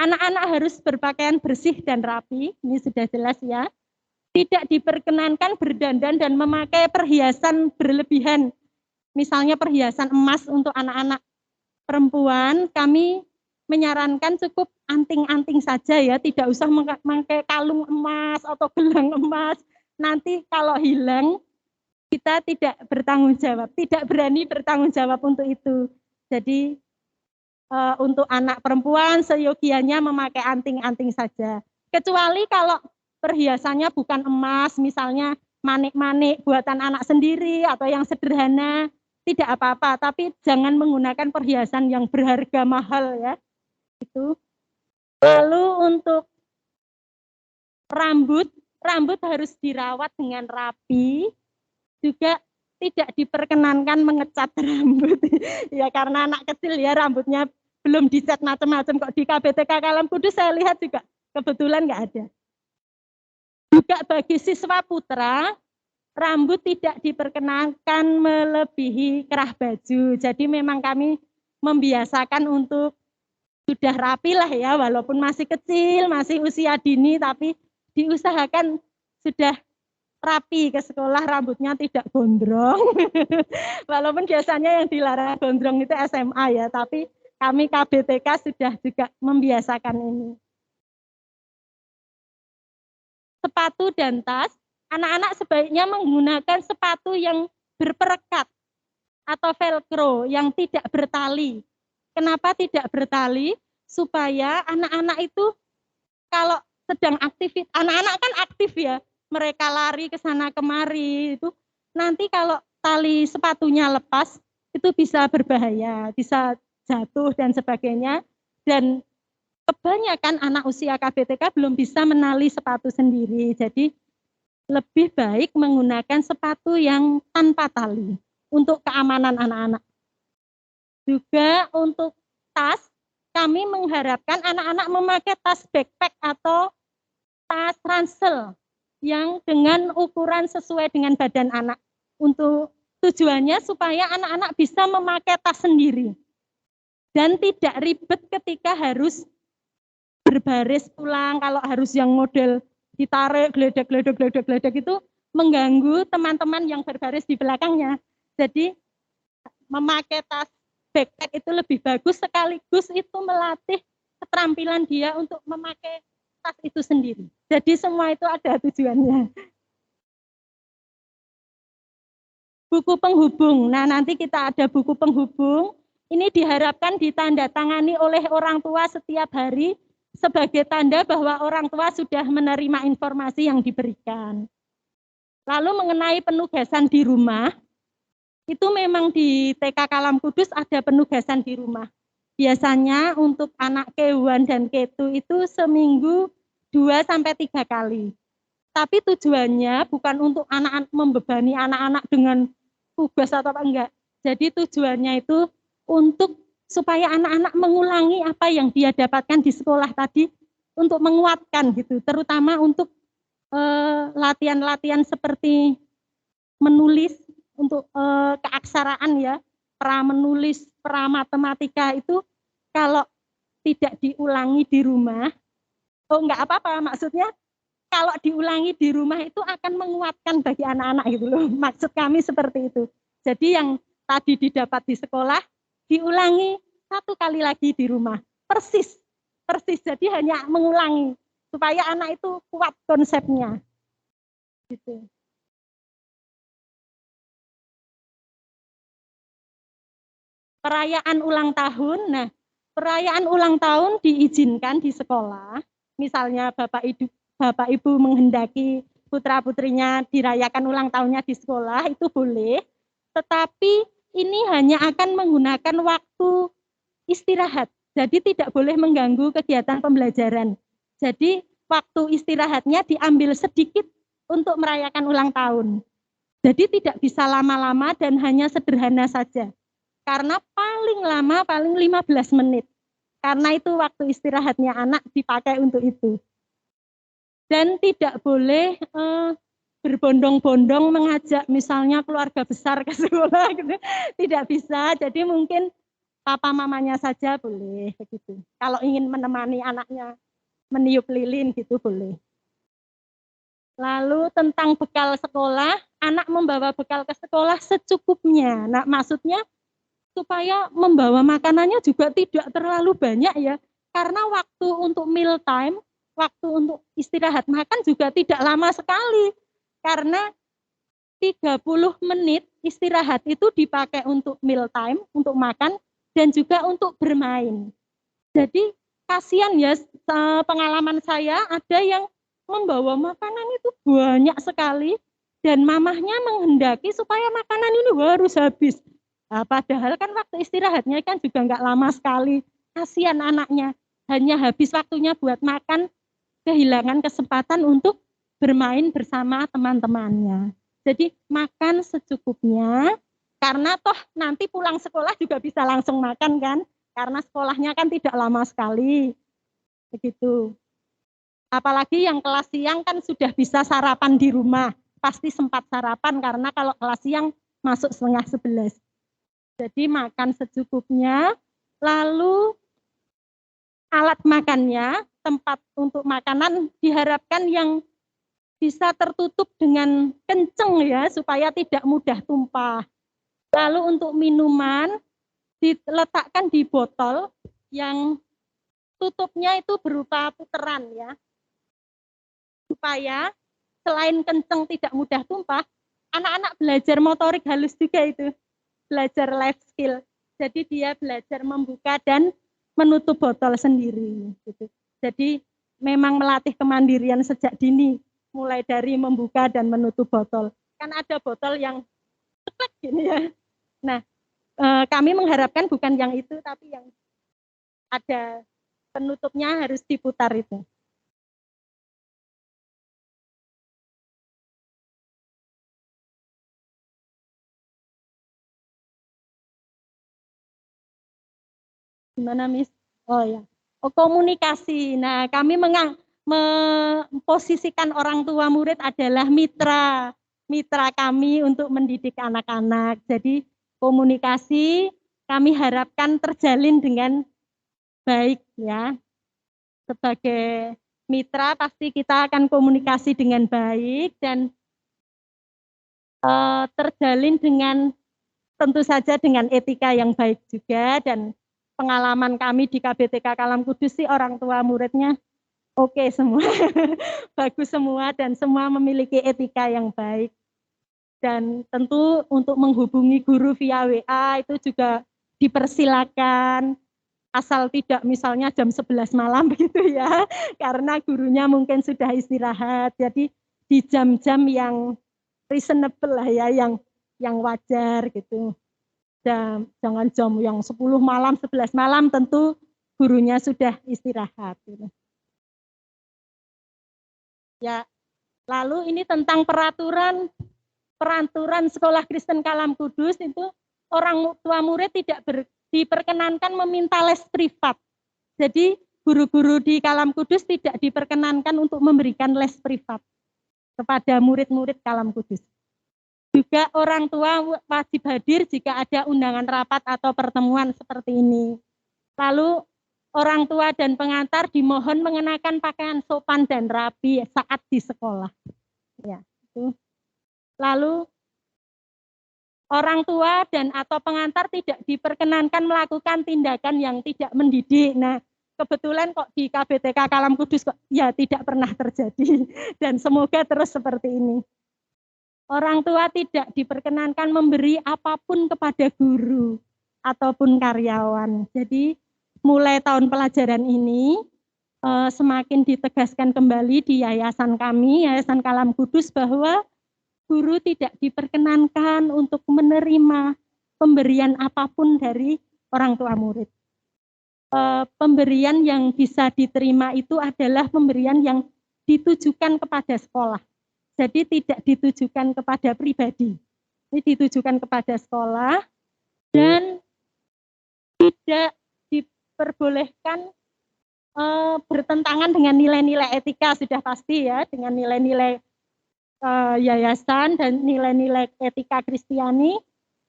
anak-anak harus berpakaian bersih dan rapi, ini sudah jelas ya. Tidak diperkenankan berdandan dan memakai perhiasan berlebihan. Misalnya perhiasan emas untuk anak-anak perempuan, kami menyarankan cukup anting-anting saja ya, tidak usah memakai kalung emas atau gelang emas. Nanti kalau hilang, kita tidak bertanggung jawab, tidak berani bertanggung jawab untuk itu. Jadi untuk anak perempuan seyogianya memakai anting-anting saja. Kecuali kalau perhiasannya bukan emas, misalnya manik-manik buatan anak sendiri atau yang sederhana, tidak apa-apa, tapi jangan menggunakan perhiasan yang berharga mahal ya. Itu. Lalu untuk rambut harus dirawat dengan rapi, juga tidak diperkenankan mengecat rambut. Ya karena anak kecil ya rambutnya belum dicat macam-macam, kok di KBTK Kalam Kudus saya lihat juga kebetulan nggak ada. Juga bagi siswa putra, rambut tidak diperkenankan melebihi kerah baju. Jadi memang kami membiasakan untuk sudah rapi lah ya, walaupun masih kecil, masih usia dini, tapi diusahakan sudah rapi ke sekolah, rambutnya tidak gondrong. Walaupun biasanya yang dilarang gondrong itu SMA ya, tapi kami KBTK sudah juga membiasakan ini. Sepatu dan tas, anak-anak sebaiknya menggunakan sepatu yang berperekat atau velcro yang tidak bertali. Kenapa tidak bertali? Supaya anak-anak itu kalau sedang aktivitas, anak-anak kan aktif ya, mereka lari ke sana kemari, itu nanti kalau tali sepatunya lepas, itu bisa berbahaya, bisa jatuh dan sebagainya. Dan kebanyakan anak usia KBTK belum bisa menali sepatu sendiri, jadi lebih baik menggunakan sepatu yang tanpa tali untuk keamanan anak-anak. Juga untuk tas, kami mengharapkan anak-anak memakai tas backpack atau tas ransel yang dengan ukuran sesuai dengan badan anak. Untuk tujuannya supaya anak-anak bisa memakai tas sendiri dan tidak ribet ketika harus berbaris pulang. Kalau harus yang model ditarik gledek itu mengganggu teman-teman yang berbaris di belakangnya. Jadi memakai tas backpack itu lebih bagus, sekaligus itu melatih keterampilan dia untuk memakai tas itu sendiri. Jadi semua itu ada tujuannya. Buku penghubung. Nah, nanti kita ada buku penghubung. Ini diharapkan ditandatangani oleh orang tua setiap hari sebagai tanda bahwa orang tua sudah menerima informasi yang diberikan. Lalu mengenai penugasan di rumah, itu memang di TK Kalam Kudus ada penugasan di rumah. Biasanya untuk anak K1 dan K2 itu seminggu 2-3 kali. Tapi tujuannya bukan untuk anak-anak membebani anak-anak dengan tugas atau apa enggak. Jadi tujuannya itu untuk supaya anak-anak mengulangi apa yang dia dapatkan di sekolah tadi untuk menguatkan gitu, terutama untuk latihan-latihan seperti menulis untuk keaksaraan ya, pra menulis, pra matematika itu kalau tidak diulangi di rumah, oh enggak apa-apa, maksudnya kalau diulangi di rumah itu akan menguatkan bagi anak-anak gitu loh. Maksud kami seperti itu. Jadi yang tadi didapat di sekolah diulangi 1 kali lagi di rumah. Persis. Jadi hanya mengulangi supaya anak itu kuat konsepnya. Gitu. Perayaan ulang tahun. Nah, perayaan ulang tahun diizinkan di sekolah. Misalnya Bapak Ibu menghendaki putra-putrinya dirayakan ulang tahunnya di sekolah, itu boleh. Tetapi ini hanya akan menggunakan waktu istirahat. Jadi tidak boleh mengganggu kegiatan pembelajaran. Jadi waktu istirahatnya diambil sedikit untuk merayakan ulang tahun. Jadi tidak bisa lama-lama dan hanya sederhana saja. Karena paling lama paling 15 menit. Karena itu waktu istirahatnya anak dipakai untuk itu. Dan tidak boleh berbondong-bondong mengajak misalnya keluarga besar ke sekolah gitu. Tidak bisa. Jadi mungkin papa mamanya saja boleh begitu. Kalau ingin menemani anaknya meniup lilin gitu boleh. Lalu tentang bekal sekolah, anak membawa bekal ke sekolah secukupnya. Nah, maksudnya supaya membawa makanannya juga tidak terlalu banyak ya. Karena waktu untuk meal time, waktu untuk istirahat makan juga tidak lama sekali. Karena 30 menit istirahat itu dipakai untuk meal time, untuk makan, dan juga untuk bermain. Jadi kasihan ya, pengalaman saya ada yang membawa makanan itu banyak sekali, dan mamahnya menghendaki supaya makanan ini harus habis. Nah, padahal kan waktu istirahatnya kan juga nggak lama sekali. Kasihan anaknya, hanya habis waktunya buat makan, kehilangan kesempatan untuk bermain bersama teman-temannya. Jadi makan secukupnya, karena toh nanti pulang sekolah juga bisa langsung makan kan, karena sekolahnya kan tidak lama sekali. Begitu. Apalagi yang kelas siang kan sudah bisa sarapan di rumah, pasti sempat sarapan karena kalau kelas siang masuk 10:30. Jadi makan secukupnya, lalu alat makannya, tempat untuk makanan diharapkan yang bisa tertutup dengan kenceng ya, supaya tidak mudah tumpah. Lalu untuk minuman, diletakkan di botol yang tutupnya itu berupa puteran ya, supaya selain kenceng tidak mudah tumpah, anak-anak belajar motorik halus juga itu, belajar life skill. Jadi dia belajar membuka dan menutup botol sendiri. Gitu. Jadi memang melatih kemandirian sejak dini, mulai dari membuka dan menutup botol. Kan ada botol yang ceklek gini ya. Nah, kami mengharapkan bukan yang itu, tapi yang ada penutupnya harus diputar itu. Gimana, Miss? Oh ya. Oh, komunikasi. Nah, kami memposisikan orang tua murid adalah mitra kami untuk mendidik anak-anak. Jadi komunikasi kami harapkan terjalin dengan baik ya. Sebagai mitra pasti kita akan komunikasi dengan baik dan terjalin dengan tentu saja dengan etika yang baik juga. Dan pengalaman kami di KBTK Kalam Kudus sih orang tua muridnya oke semua, bagus semua dan semua memiliki etika yang baik. Dan tentu untuk menghubungi guru via WA itu juga dipersilakan, asal tidak misalnya jam 11 malam begitu ya, karena gurunya mungkin sudah istirahat. Jadi di jam-jam yang reasonable lah ya, yang wajar gitu. Dan jangan jam yang 10 malam, 11 malam, tentu gurunya sudah istirahat. Gitu. Ya, lalu ini tentang peraturan sekolah Kristen Kalam Kudus itu orang tua murid tidak diperkenankan meminta les privat. Jadi guru-guru di Kalam Kudus tidak diperkenankan untuk memberikan les privat kepada murid-murid Kalam Kudus. Juga orang tua wajib hadir jika ada undangan rapat atau pertemuan seperti ini. Lalu orang tua dan pengantar dimohon mengenakan pakaian sopan dan rapi saat di sekolah. Ya, itu. Lalu orang tua dan atau pengantar tidak diperkenankan melakukan tindakan yang tidak mendidik. Nah, kebetulan kok di KBTK Kalam Kudus kok ya tidak pernah terjadi dan semoga terus seperti ini. Orang tua tidak diperkenankan memberi apapun kepada guru ataupun karyawan. Jadi mulai tahun pelajaran ini semakin ditegaskan kembali di yayasan kami, Yayasan Kalam Kudus, bahwa guru tidak diperkenankan untuk menerima pemberian apapun dari orang tua murid. Pemberian yang bisa diterima itu adalah pemberian yang ditujukan kepada sekolah. Jadi tidak ditujukan kepada pribadi. Ini ditujukan kepada sekolah dan tidak diperbolehkan bertentangan dengan nilai-nilai etika, sudah pasti ya, dengan nilai-nilai yayasan dan nilai-nilai etika Kristiani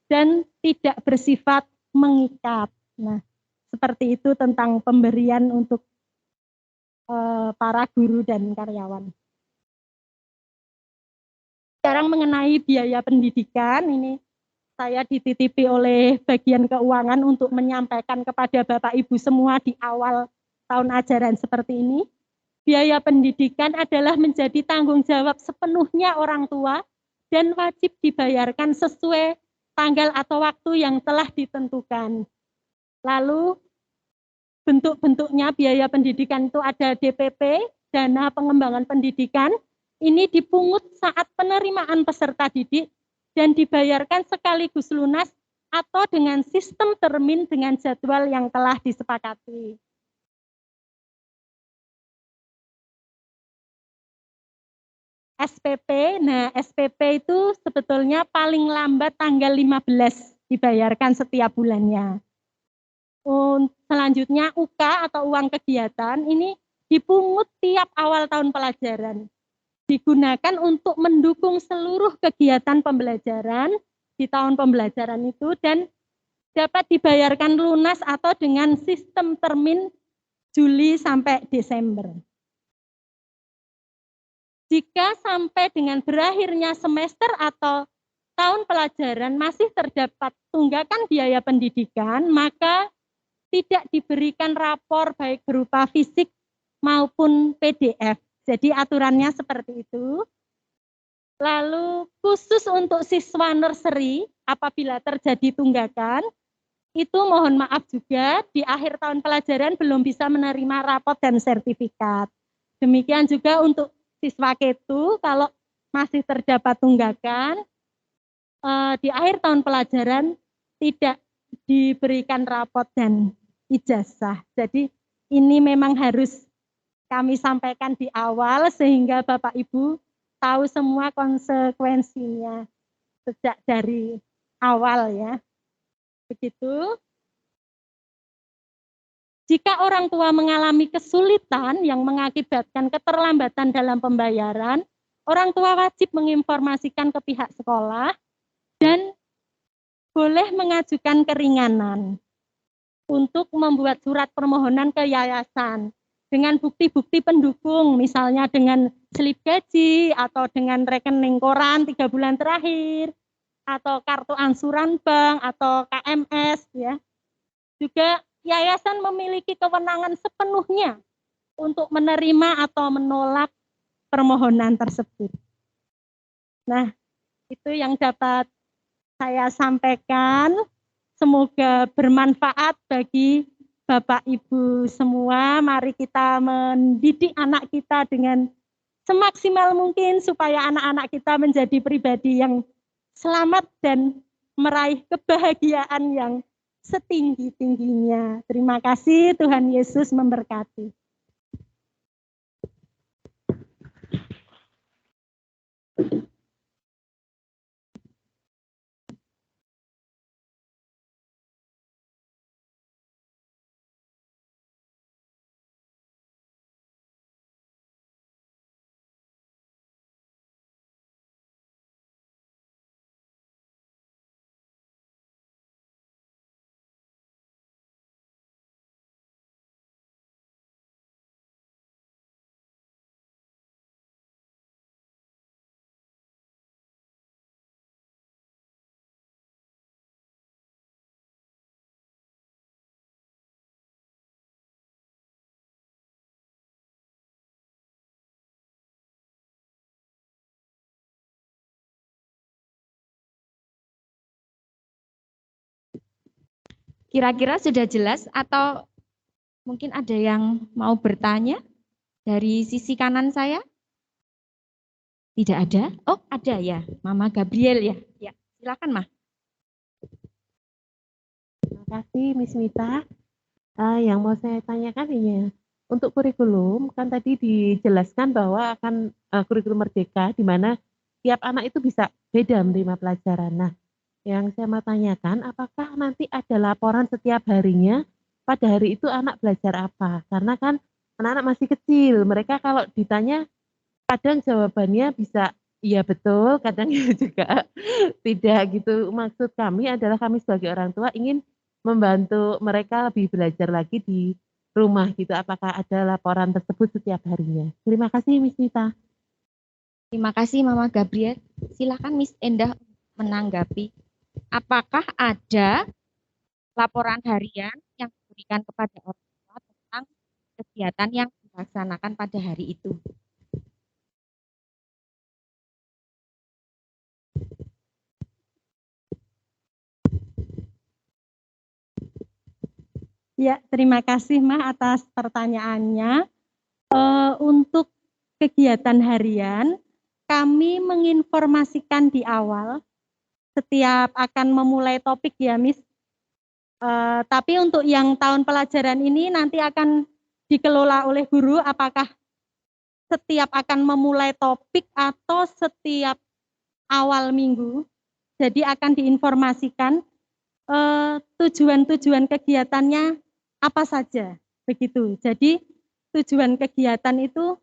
dan tidak bersifat mengikat. Nah, seperti itu tentang pemberian untuk para guru dan karyawan. Sekarang mengenai biaya pendidikan, ini saya dititipi oleh bagian keuangan untuk menyampaikan kepada Bapak Ibu semua di awal tahun ajaran seperti ini. Biaya pendidikan adalah menjadi tanggung jawab sepenuhnya orang tua dan wajib dibayarkan sesuai tanggal atau waktu yang telah ditentukan. Lalu bentuk-bentuknya biaya pendidikan itu ada DPP, dana pengembangan pendidikan, ini dipungut saat penerimaan peserta didik dan dibayarkan sekaligus lunas atau dengan sistem termin dengan jadwal yang telah disepakati. SPP, nah SPP itu sebetulnya paling lambat tanggal 15 dibayarkan setiap bulannya. Selanjutnya UK atau uang kegiatan ini dipungut tiap awal tahun pelajaran. Digunakan untuk mendukung seluruh kegiatan pembelajaran di tahun pembelajaran itu dan dapat dibayarkan lunas atau dengan sistem termin Juli sampai Desember. Jika sampai dengan berakhirnya semester atau tahun pelajaran masih terdapat tunggakan biaya pendidikan, maka tidak diberikan rapor baik berupa fisik maupun PDF. Jadi aturannya seperti itu. Lalu khusus untuk siswa nursery, apabila terjadi tunggakan, itu mohon maaf juga di akhir tahun pelajaran belum bisa menerima rapor dan sertifikat. Demikian juga untuk siswa K2, kalau masih terdapat tunggakan, di akhir tahun pelajaran tidak diberikan rapor dan ijazah. Jadi ini memang harus kami sampaikan di awal sehingga Bapak Ibu tahu semua konsekuensinya sejak dari awal ya. Begitu. Jika orang tua mengalami kesulitan yang mengakibatkan keterlambatan dalam pembayaran, orang tua wajib menginformasikan ke pihak sekolah dan boleh mengajukan keringanan untuk membuat surat permohonan ke yayasan dengan bukti-bukti pendukung, misalnya dengan slip gaji atau dengan rekening koran 3 bulan terakhir, atau kartu angsuran bank atau KMS ya. Juga yayasan memiliki kewenangan sepenuhnya untuk menerima atau menolak permohonan tersebut. Nah, itu yang dapat saya sampaikan. Semoga bermanfaat bagi Bapak Ibu semua. Mari kita mendidik anak kita dengan semaksimal mungkin supaya anak-anak kita menjadi pribadi yang selamat dan meraih kebahagiaan yang setinggi-tingginya. Terima kasih, Tuhan Yesus memberkati. Kira-kira sudah jelas atau mungkin ada yang mau bertanya dari sisi kanan saya? Tidak ada? Oh, ada ya, Mama Gabriel ya. Ya, silakan, Ma. Terima kasih, Miss Mita. Yang mau saya tanyakan ini, untuk kurikulum, kan tadi dijelaskan bahwa akan kurikulum merdeka, di mana tiap anak itu bisa beda menerima pelajaran. Nah, yang saya mau tanyakan, apakah nanti ada laporan setiap harinya, pada hari itu anak belajar apa? Karena kan anak-anak masih kecil, mereka kalau ditanya, kadang jawabannya bisa iya betul, kadang juga tidak gitu. Maksud kami adalah kami sebagai orang tua ingin membantu mereka lebih belajar lagi di rumah gitu. Apakah ada laporan tersebut setiap harinya? Terima kasih, Miss Nita. Terima kasih, Mama Gabriel. Silakan Miss Endah menanggapi. Apakah ada laporan harian yang diberikan kepada orang tua tentang kegiatan yang dilaksanakan pada hari itu? Ya, terima kasih Ma atas pertanyaannya. Untuk kegiatan harian, kami menginformasikan di awal setiap akan memulai topik ya Miss. Tapi untuk yang tahun pelajaran ini nanti akan dikelola oleh guru, apakah setiap akan memulai topik atau setiap awal minggu. Jadi akan diinformasikan tujuan-tujuan kegiatannya apa saja, begitu. Jadi tujuan kegiatan itu,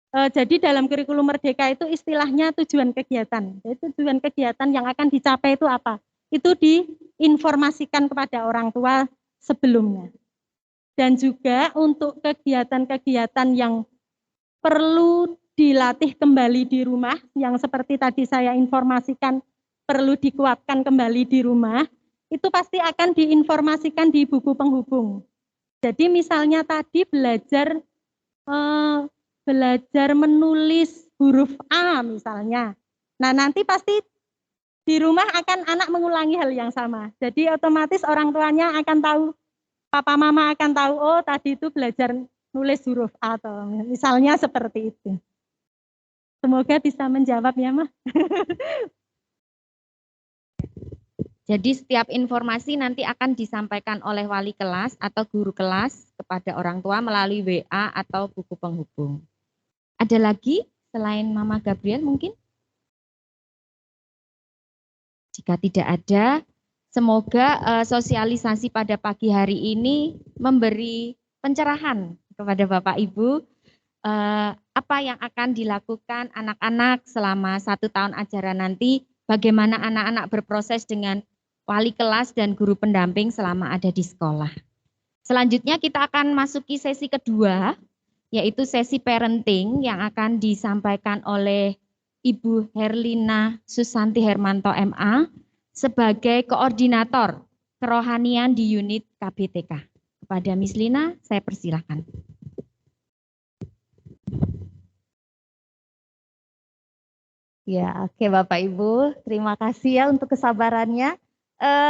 jadi dalam kurikulum Merdeka itu istilahnya tujuan kegiatan. Jadi tujuan kegiatan yang akan dicapai itu apa? Itu diinformasikan kepada orang tua sebelumnya. Dan juga untuk kegiatan-kegiatan yang perlu dilatih kembali di rumah, yang seperti tadi saya informasikan perlu dikuatkan kembali di rumah, itu pasti akan diinformasikan di buku penghubung. Jadi misalnya tadi belajar menulis huruf A misalnya. Nah nanti pasti di rumah akan anak mengulangi hal yang sama. Jadi otomatis orang tuanya akan tahu, papa mama akan tahu, oh tadi itu belajar nulis huruf A atau misalnya seperti itu. Semoga bisa menjawab ya, Mah. Jadi setiap informasi nanti akan disampaikan oleh wali kelas atau guru kelas kepada orang tua melalui WA atau buku penghubung. Ada lagi selain Mama Gabriel mungkin? Jika tidak ada, semoga sosialisasi pada pagi hari ini memberi pencerahan kepada Bapak Ibu apa yang akan dilakukan anak-anak selama 1 tahun ajaran nanti, bagaimana anak-anak berproses dengan wali kelas dan guru pendamping selama ada di sekolah. Selanjutnya kita akan masuki sesi kedua, yaitu sesi parenting yang akan disampaikan oleh Ibu Herlina Susanti Hermanto MA sebagai koordinator kerohanian di unit KBTK. Kepada Miss Lina, saya persilahkan. Ya, oke Bapak Ibu, terima kasih ya untuk kesabarannya.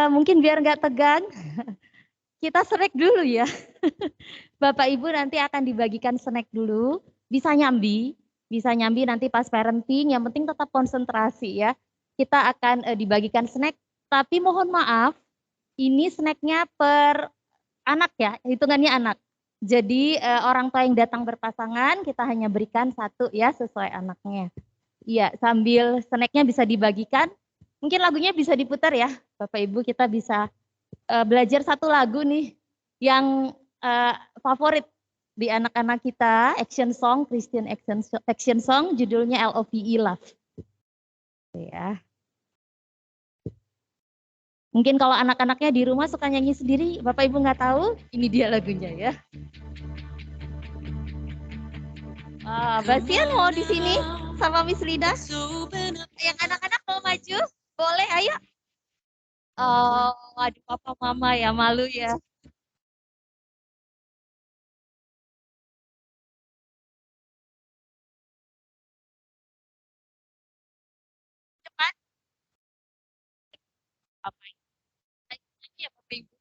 Mungkin biar nggak tegang, kita snack dulu ya. Bapak Ibu nanti akan dibagikan snack dulu, bisa nyambi nanti pas parenting, yang penting tetap konsentrasi ya. Kita akan dibagikan snack, tapi mohon maaf, ini snacknya per anak ya, hitungannya anak. Jadi orang tua yang datang berpasangan, kita hanya berikan 1 ya, sesuai anaknya. Iya, sambil snacknya bisa dibagikan, mungkin lagunya bisa diputar ya, Bapak Ibu, kita bisa belajar 1 lagu nih yang favorit di anak-anak kita, action song, Christian action song, judulnya LOVE Love. Ya. Mungkin kalau anak-anaknya di rumah suka nyanyi sendiri, Bapak Ibu nggak tahu, ini dia lagunya ya. Basian mau di sini sama Miss Lina? Yang anak-anak mau maju? Boleh, ayo. Oh, aduh papa mama ya, malu ya. Cepat. Apa ini? Ya, Bapak Ibu.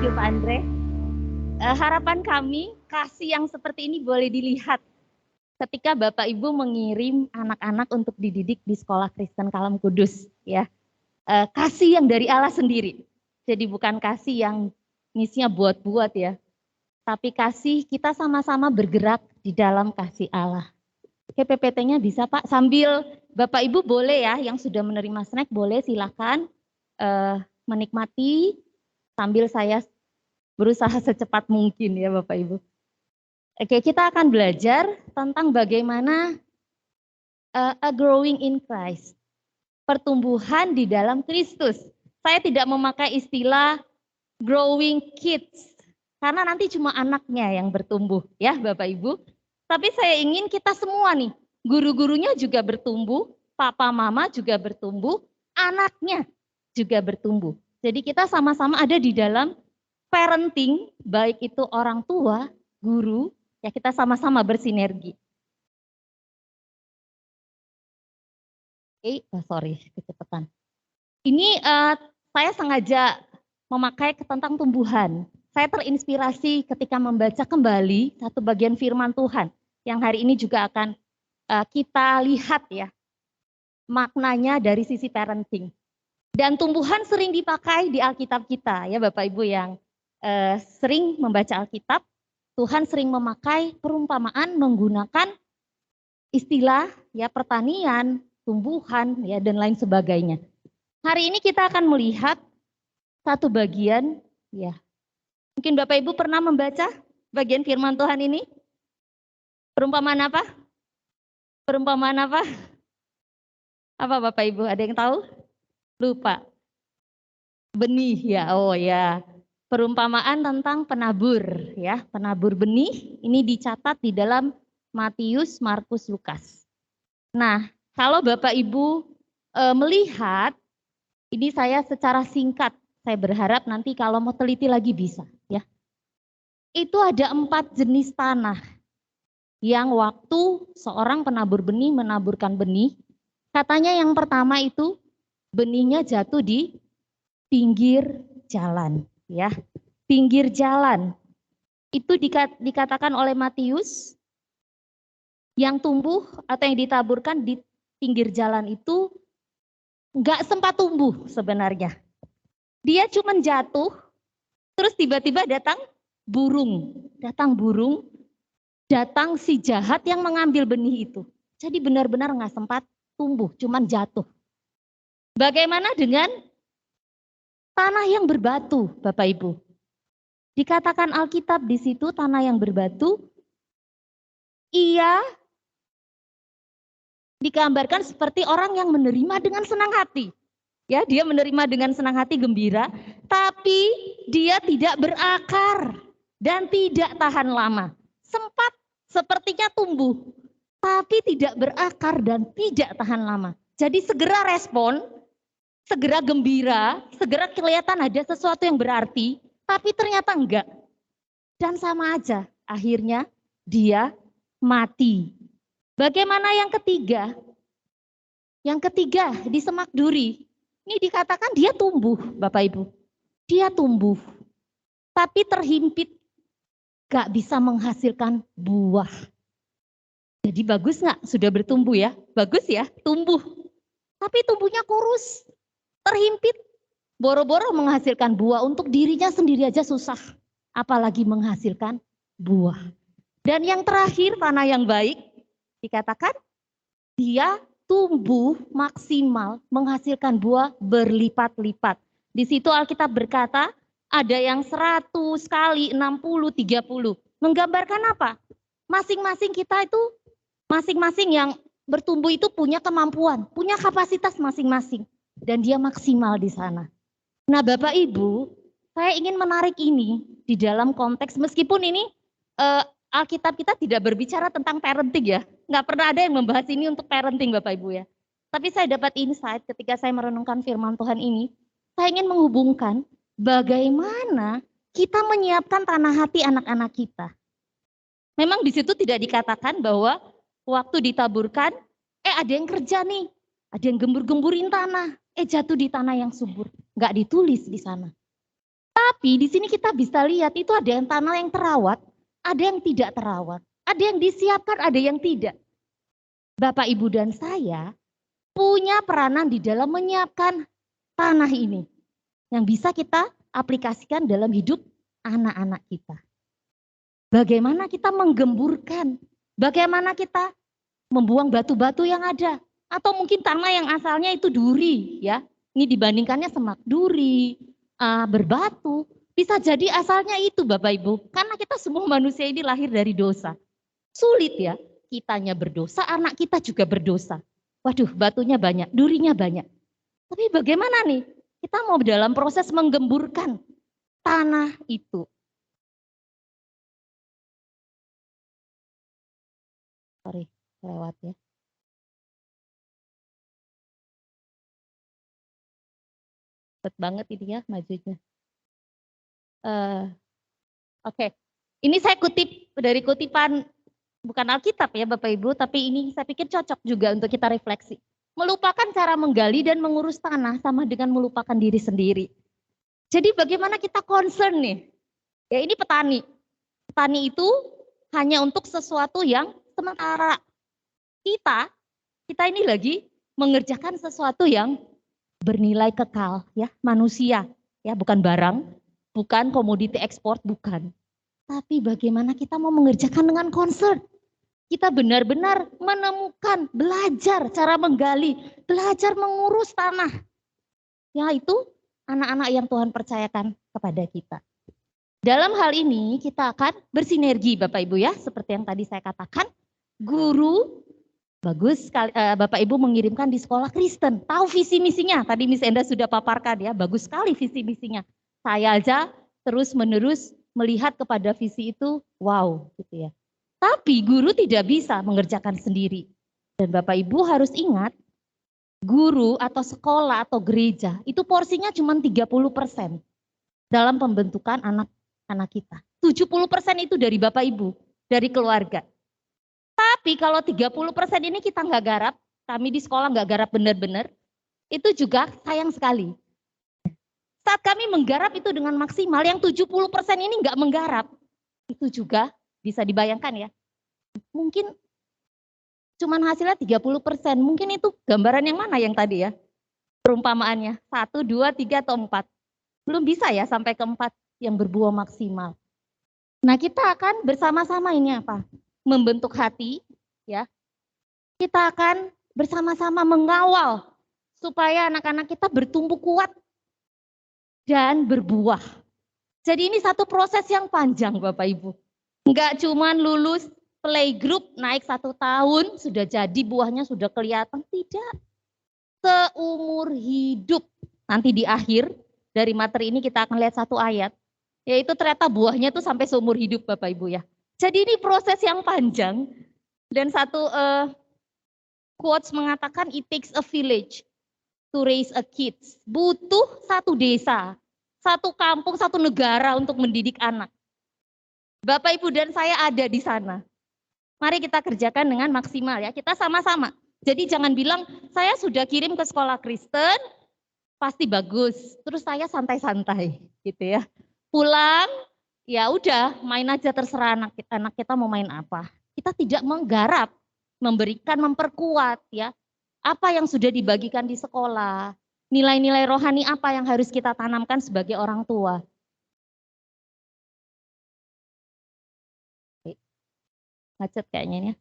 you Pak Andre. Harapan kami kasih yang seperti ini boleh dilihat ketika Bapak Ibu mengirim anak-anak untuk dididik di sekolah Kristen Kalam Kudus, ya. Kasih yang dari Allah sendiri. Jadi bukan kasih yang misinya buat-buat ya. Tapi kasih kita sama-sama bergerak di dalam kasih Allah. Oke, PPT-nya bisa Pak, sambil Bapak Ibu boleh ya, yang sudah menerima snack boleh silakan menikmati sambil saya berusaha secepat mungkin ya Bapak Ibu. Oke, kita akan belajar tentang bagaimana a growing in Christ. Pertumbuhan di dalam Kristus. Saya tidak memakai istilah growing kids, karena nanti cuma anaknya yang bertumbuh ya Bapak Ibu. Tapi saya ingin kita semua nih, guru-gurunya juga bertumbuh, papa mama juga bertumbuh, anaknya juga bertumbuh. Jadi kita sama-sama ada di dalam parenting, baik itu orang tua, guru, ya kita sama-sama bersinergi. Sorry, kecepatan. Ini saya sengaja memakai tentang tumbuhan. Saya terinspirasi ketika membaca kembali satu bagian firman Tuhan yang hari ini juga akan kita lihat ya maknanya dari sisi parenting. Dan tumbuhan sering dipakai di Alkitab kita ya Bapak Ibu yang sering membaca Alkitab. Tuhan sering memakai perumpamaan menggunakan istilah ya pertanian, tumbuhan ya dan lain sebagainya. Hari ini kita akan melihat satu bagian ya. Mungkin Bapak Ibu pernah membaca bagian firman Tuhan ini? Perumpamaan apa? Perumpamaan apa? Apa Bapak Ibu? Ada yang tahu? Lupa. Benih ya. Oh ya. Perumpamaan tentang penabur ya, penabur benih ini dicatat di dalam Matius, Markus, Lukas. Nah, kalau Bapak Ibu melihat ini saya secara singkat, saya berharap nanti kalau mau teliti lagi bisa ya. Itu ada 4 jenis tanah yang waktu seorang penabur benih menaburkan benih, katanya yang pertama itu benihnya jatuh di pinggir jalan. Ya, pinggir jalan itu dikatakan oleh Matius yang tumbuh atau yang ditaburkan di pinggir jalan itu nggak sempat tumbuh sebenarnya. Dia cuma jatuh, terus tiba-tiba datang burung, datang si jahat yang mengambil benih itu. Jadi benar-benar nggak sempat tumbuh, cuma jatuh. Bagaimana dengan tanah yang berbatu, Bapak Ibu? Dikatakan Alkitab di situ tanah yang berbatu, ia digambarkan seperti orang yang menerima dengan senang hati. Ya, dia menerima dengan senang hati, gembira, tapi dia tidak berakar dan tidak tahan lama. Sempat sepertinya tumbuh, tapi tidak berakar dan tidak tahan lama. Jadi segera respon, segera gembira, segera kelihatan ada sesuatu yang berarti, tapi ternyata enggak. Dan sama aja, akhirnya dia mati. Bagaimana yang ketiga? Yang ketiga di semak duri. Ini dikatakan dia tumbuh, Bapak Ibu. Dia tumbuh, tapi terhimpit, gak bisa menghasilkan buah. Jadi bagus nggak? Sudah bertumbuh ya? Bagus ya, tumbuh. Tapi tumbuhnya kurus, terhimpit, boro-boro menghasilkan buah untuk dirinya sendiri aja susah, apalagi menghasilkan buah. Dan yang terakhir, tanah yang baik, dikatakan dia tumbuh maksimal, menghasilkan buah berlipat-lipat. Di situ Alkitab berkata, ada yang 100 kali, 60, 30. Menggambarkan apa? Masing-masing kita itu, masing-masing yang bertumbuh itu punya kemampuan, punya kapasitas masing-masing. Dan dia maksimal di sana. Nah Bapak Ibu, saya ingin menarik ini di dalam konteks, meskipun ini Alkitab kita tidak berbicara tentang parenting ya. Nggak pernah ada yang membahas ini untuk parenting Bapak Ibu ya. Tapi saya dapat insight ketika saya merenungkan firman Tuhan ini. Saya ingin menghubungkan bagaimana kita menyiapkan tanah hati anak-anak kita. Memang di situ tidak dikatakan bahwa waktu ditaburkan, ada yang kerja nih. Ada yang gembur-gemburin tanah. Jatuh di tanah yang subur. Nggak ditulis di sana. Tapi di sini kita bisa lihat itu ada yang tanah yang terawat, ada yang tidak terawat, ada yang disiapkan, ada yang tidak. Bapak, Ibu, dan saya punya peranan di dalam menyiapkan tanah ini yang bisa kita aplikasikan dalam hidup anak-anak kita. Bagaimana kita menggemburkan, bagaimana kita membuang batu-batu yang ada, atau mungkin tanah yang asalnya itu duri, ya. Ini dibandingkannya semak duri, berbatu, bisa jadi asalnya itu Bapak Ibu, karena kita semua manusia ini lahir dari dosa. Sulit ya, kitanya berdosa, anak kita juga berdosa. Waduh, batunya banyak, durinya banyak. Tapi bagaimana nih? Kita mau dalam proses menggemburkan tanah itu. Sorry, lewat ya. Cepet banget ini ya majunya. Oke. Ini saya kutip dari kutipan bukan Alkitab ya Bapak Ibu, tapi ini saya pikir cocok juga untuk kita refleksi. Melupakan cara menggali dan mengurus tanah sama dengan melupakan diri sendiri. Jadi bagaimana kita concern nih? Ya ini petani. Petani itu hanya untuk sesuatu yang sementara. Kita ini lagi mengerjakan sesuatu yang bernilai kekal ya, manusia ya, bukan barang, bukan komoditi ekspor, bukan. Tapi bagaimana kita mau mengerjakan dengan concern? Kita benar-benar menemukan, belajar cara menggali, belajar mengurus tanah. Yaitu anak-anak yang Tuhan percayakan kepada kita. Dalam hal ini kita akan bersinergi Bapak Ibu ya, seperti yang tadi saya katakan, guru bagus sekali, Bapak Ibu mengirimkan di sekolah Kristen, tahu visi misinya. Tadi Miss Enda sudah paparkan ya, bagus sekali visi misinya. Saya aja terus menerus melihat kepada visi itu, wow gitu ya. Tapi guru tidak bisa mengerjakan sendiri. Dan Bapak Ibu harus ingat, guru atau sekolah atau gereja itu porsinya cuma 30% dalam pembentukan anak-anak kita. 70% itu dari Bapak Ibu, dari keluarga. Tapi kalau 30% ini kita nggak garap, kami di sekolah nggak garap benar-benar, itu juga sayang sekali. Saat kami menggarap itu dengan maksimal, yang 70% ini nggak menggarap, itu juga bisa dibayangkan ya. Mungkin cuman hasilnya 30%, mungkin itu gambaran yang mana yang tadi ya? Perumpamaannya, 1, 2, 3, atau 4. Belum bisa ya sampai ke 4 yang berbuah maksimal. Nah kita akan bersama-sama ini apa? Membentuk hati ya. Kita akan bersama-sama mengawal supaya anak-anak kita bertumbuh kuat dan berbuah. Jadi ini satu proses yang panjang Bapak Ibu. Enggak cuman lulus playgroup naik 1 tahun sudah jadi buahnya sudah kelihatan, tidak. Seumur hidup. Nanti di akhir dari materi ini kita akan lihat satu ayat, yaitu ternyata buahnya itu sampai seumur hidup Bapak Ibu ya. Jadi ini proses yang panjang, dan satu quotes mengatakan it takes a village to raise a kids. Butuh satu desa, satu kampung, satu negara untuk mendidik anak. Bapak Ibu dan saya ada di sana. Mari kita kerjakan dengan maksimal ya, kita sama-sama. Jadi jangan bilang saya sudah kirim ke sekolah Kristen, pasti bagus, terus saya santai-santai gitu ya. Pulang, ya udah main aja terserah anak kita mau main apa. Kita tidak menggarap, memberikan, memperkuat ya. Apa yang sudah dibagikan di sekolah, nilai-nilai rohani apa yang harus kita tanamkan sebagai orang tua. Macet kayaknya ya.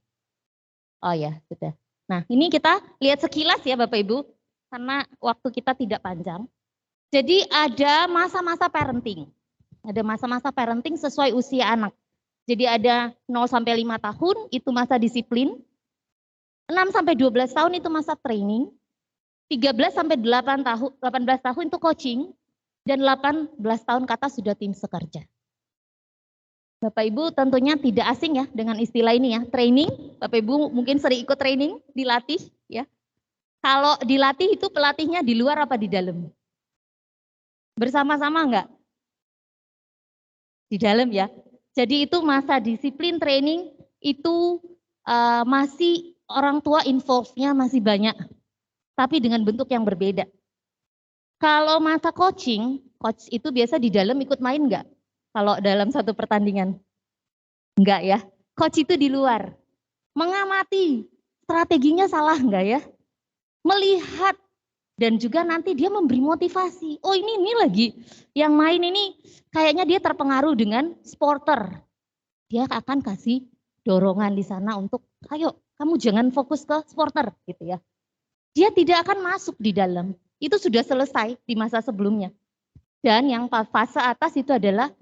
Oh ya, sudah. Nah, ini kita lihat sekilas ya Bapak Ibu, karena waktu kita tidak panjang. Jadi ada masa-masa parenting. Ada masa-masa parenting sesuai usia anak. Jadi ada 0 sampai 5 tahun itu masa disiplin. 6 sampai 12 tahun itu masa training. 13 sampai 18 tahun itu coaching. Dan 18 tahun ke atas sudah tim sekerja. Bapak Ibu tentunya tidak asing ya dengan istilah ini ya, training. Bapak Ibu mungkin sering ikut training, dilatih ya. Kalau dilatih itu pelatihnya di luar apa di dalam? Bersama-sama enggak? Di dalam ya. Jadi itu masa disiplin training itu masih orang tua involve-nya masih banyak. Tapi dengan bentuk yang berbeda. Kalau masa coaching Coach itu biasa di dalam ikut main nggak? Kalau dalam satu pertandingan? Enggak ya. Coach itu di luar. Mengamati strateginya salah nggak ya? Melihat dan juga nanti dia memberi motivasi. Oh ini lagi yang main ini kayaknya dia terpengaruh dengan sporter. Dia akan kasih dorongan di sana untuk ayo kamu jangan fokus ke sporter gitu ya. Dia tidak akan masuk di dalam. Itu sudah selesai di masa sebelumnya. Dan yang fase atas itu adalah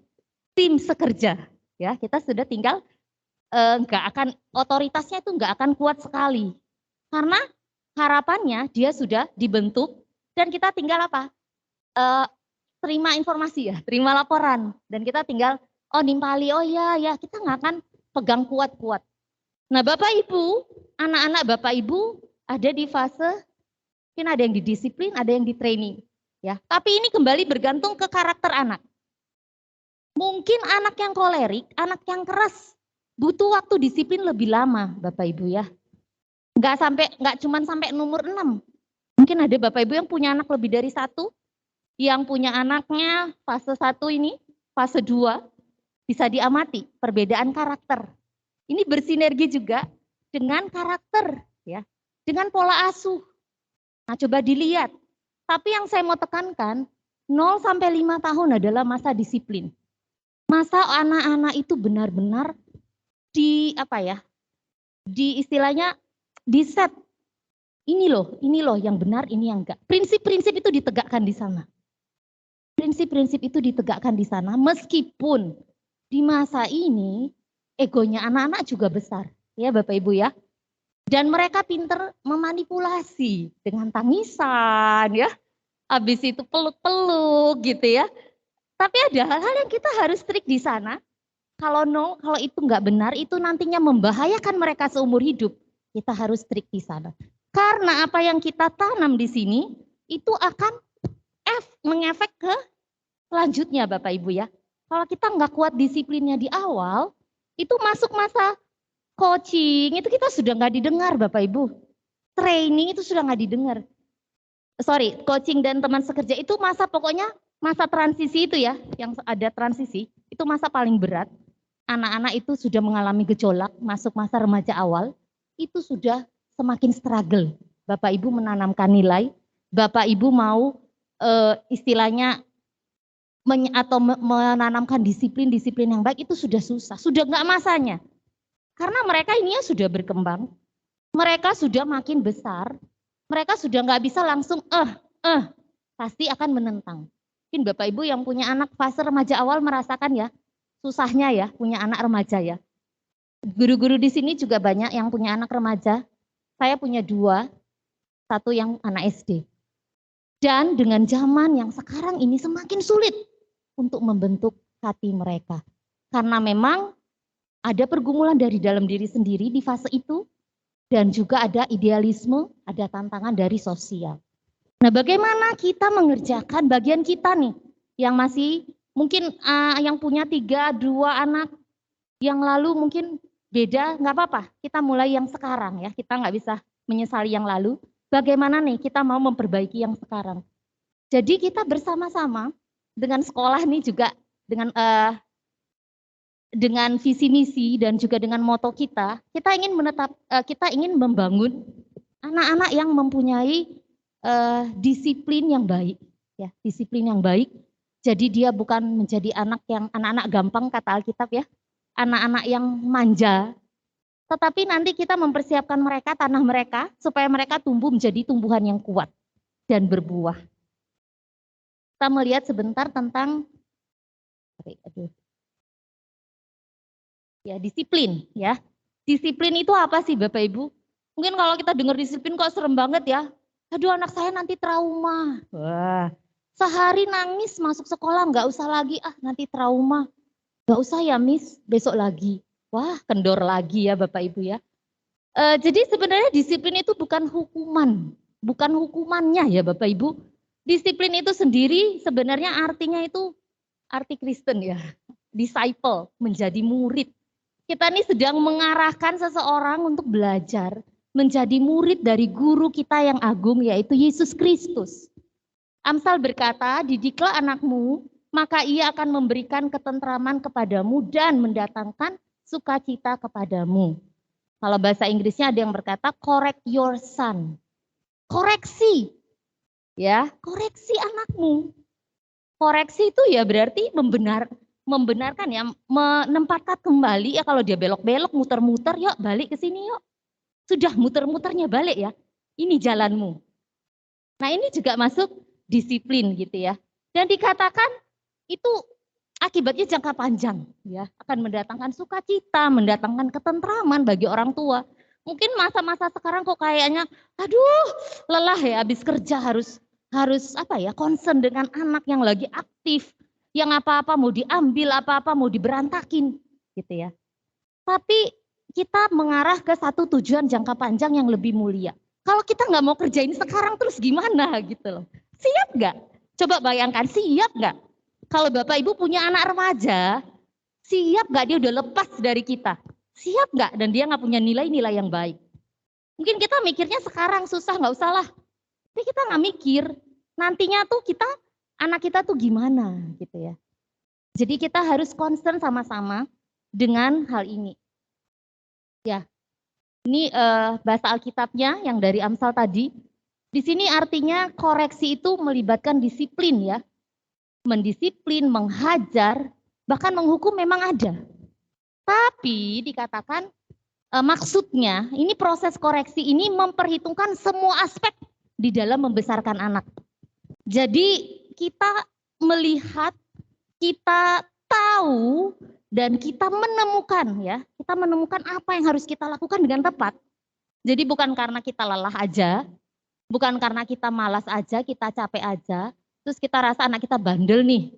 tim sekerja. Ya, kita sudah tinggal nggak akan otoritasnya itu nggak akan kuat sekali. Karena harapannya dia sudah dibentuk dan kita tinggal apa? Terima informasi ya, terima laporan dan kita tinggal nimpali, oh ya kita nggak akan pegang kuat-kuat. Nah Bapak Ibu, anak-anak Bapak Ibu ada di fase, mungkin ada yang di disiplin, ada yang di training. Ya, tapi ini kembali bergantung ke karakter anak. Mungkin anak yang kolerik, anak yang keras, butuh waktu disiplin lebih lama Bapak Ibu ya. Nggak cuma sampai nomor 6. Mungkin ada Bapak Ibu yang punya anak lebih dari 1, yang punya anaknya fase 1 ini, fase 2, bisa diamati perbedaan karakter. Ini bersinergi juga dengan karakter, ya, dengan pola asuh. Nah, coba dilihat. Tapi yang saya mau tekankan, 0 sampai 5 tahun adalah masa disiplin. Masa anak-anak itu benar-benar di istilahnya di set. Ini loh yang benar, ini yang enggak. Prinsip-prinsip itu ditegakkan di sana. Prinsip-prinsip itu ditegakkan di sana meskipun di masa ini egonya anak-anak juga besar, ya Bapak Ibu ya. Dan mereka pinter memanipulasi dengan tangisan ya. Habis itu peluk-peluk gitu ya. Tapi ada hal-hal yang kita harus strict di sana. Kalau itu nggak benar, itu nantinya membahayakan mereka seumur hidup. Kita harus strict di sana. Karena apa yang kita tanam di sini itu akan mengefek ke selanjutnya Bapak Ibu ya. Kalau kita nggak kuat disiplinnya di awal, itu masuk masa coaching, itu kita sudah nggak didengar Bapak Ibu. Training itu sudah nggak didengar. Coaching dan teman sekerja itu pokoknya masa transisi itu ya, yang ada transisi, itu masa paling berat. Anak-anak itu sudah mengalami gejolak, masuk masa remaja awal, itu sudah semakin struggle. Bapak Ibu menanamkan nilai, Bapak Ibu mau istilahnya menanamkan disiplin yang baik itu sudah susah, sudah nggak masanya. Karena mereka ini ya sudah berkembang, mereka sudah makin besar, mereka sudah nggak bisa langsung pasti akan menentang. Mungkin Bapak Ibu yang punya anak fase remaja awal merasakan ya, susahnya ya punya anak remaja ya. Guru-guru di sini juga banyak yang punya anak remaja. Saya punya 2, 1 yang anak SD. Dan dengan zaman yang sekarang ini semakin sulit untuk membentuk hati mereka. Karena memang ada pergumulan dari dalam diri sendiri di fase itu, dan juga ada idealisme, ada tantangan dari sosial. Nah bagaimana kita mengerjakan bagian kita nih, yang masih mungkin yang punya 3, 2 anak, yang lalu mungkin beda, nggak apa-apa, kita mulai yang sekarang ya, kita nggak bisa menyesali yang lalu. Bagaimana nih kita mau memperbaiki yang sekarang. Jadi kita bersama-sama dengan sekolah nih juga dengan visi misi dan juga dengan moto kita ingin membangun anak-anak yang mempunyai disiplin yang baik, ya disiplin yang baik. Jadi dia bukan menjadi anak-anak gampang kata Alkitab ya, anak-anak yang manja. Tetapi nanti kita mempersiapkan mereka, tanah mereka, supaya mereka tumbuh menjadi tumbuhan yang kuat dan berbuah. Kita melihat sebentar tentang disiplin ya. Disiplin itu apa sih Bapak Ibu? Mungkin kalau kita dengar disiplin kok serem banget ya. Aduh anak saya nanti trauma. Wah, sehari nangis masuk sekolah nggak usah lagi, nanti trauma. Nggak usah ya Miss, besok lagi. Wah, kendor lagi ya Bapak Ibu ya. Jadi sebenarnya disiplin itu bukan hukuman, bukan hukumannya ya Bapak Ibu. Disiplin itu sendiri sebenarnya artinya itu arti Kristen ya, disciple, menjadi murid. Kita ini sedang mengarahkan seseorang untuk belajar, menjadi murid dari guru kita yang agung yaitu Yesus Kristus. Amsal berkata, didiklah anakmu, maka ia akan memberikan ketentraman kepadamu dan mendatangkan sukacita kepadamu. Kalau bahasa Inggrisnya ada yang berkata, correct your son. Koreksi, ya, koreksi anakmu. Koreksi itu ya berarti membenarkan ya, menempatkan kembali ya, kalau dia belok-belok, muter-muter, yuk balik ke sini yuk. Sudah muter-muternya balik ya, ini jalanmu. Nah ini juga masuk disiplin gitu ya. Dan dikatakan itu akibatnya jangka panjang ya, akan mendatangkan sukacita, mendatangkan ketentraman bagi orang tua. Mungkin masa-masa sekarang kok kayaknya aduh lelah ya, habis kerja harus apa ya, concern dengan anak yang lagi aktif, yang apa-apa mau diambil, apa-apa mau diberantakin gitu ya. Tapi kita mengarah ke satu tujuan jangka panjang yang lebih mulia. Kalau kita nggak mau kerjain sekarang terus gimana gitu loh. Siap nggak? Coba bayangkan, siap nggak? Kalau Bapak Ibu punya anak remaja, siap nggak dia udah lepas dari kita? Siap nggak? Dan dia nggak punya nilai-nilai yang baik. Mungkin kita mikirnya sekarang susah, nggak usah lah. Tapi kita nggak mikir nantinya tuh anak kita tuh gimana gitu ya. Jadi kita harus concern sama-sama dengan hal ini. Ya, ini bahasa Alkitabnya yang dari Amsal tadi. Di sini artinya koreksi itu melibatkan disiplin ya. Mendisiplin, menghajar, bahkan menghukum memang ada. Tapi dikatakan maksudnya ini proses koreksi ini memperhitungkan semua aspek di dalam membesarkan anak. Jadi kita melihat, kita tahu, dan kita menemukan ya, kita menemukan apa yang harus kita lakukan dengan tepat. Jadi bukan karena kita lelah aja, bukan karena kita malas aja, kita capek aja, terus kita rasa anak kita bandel nih,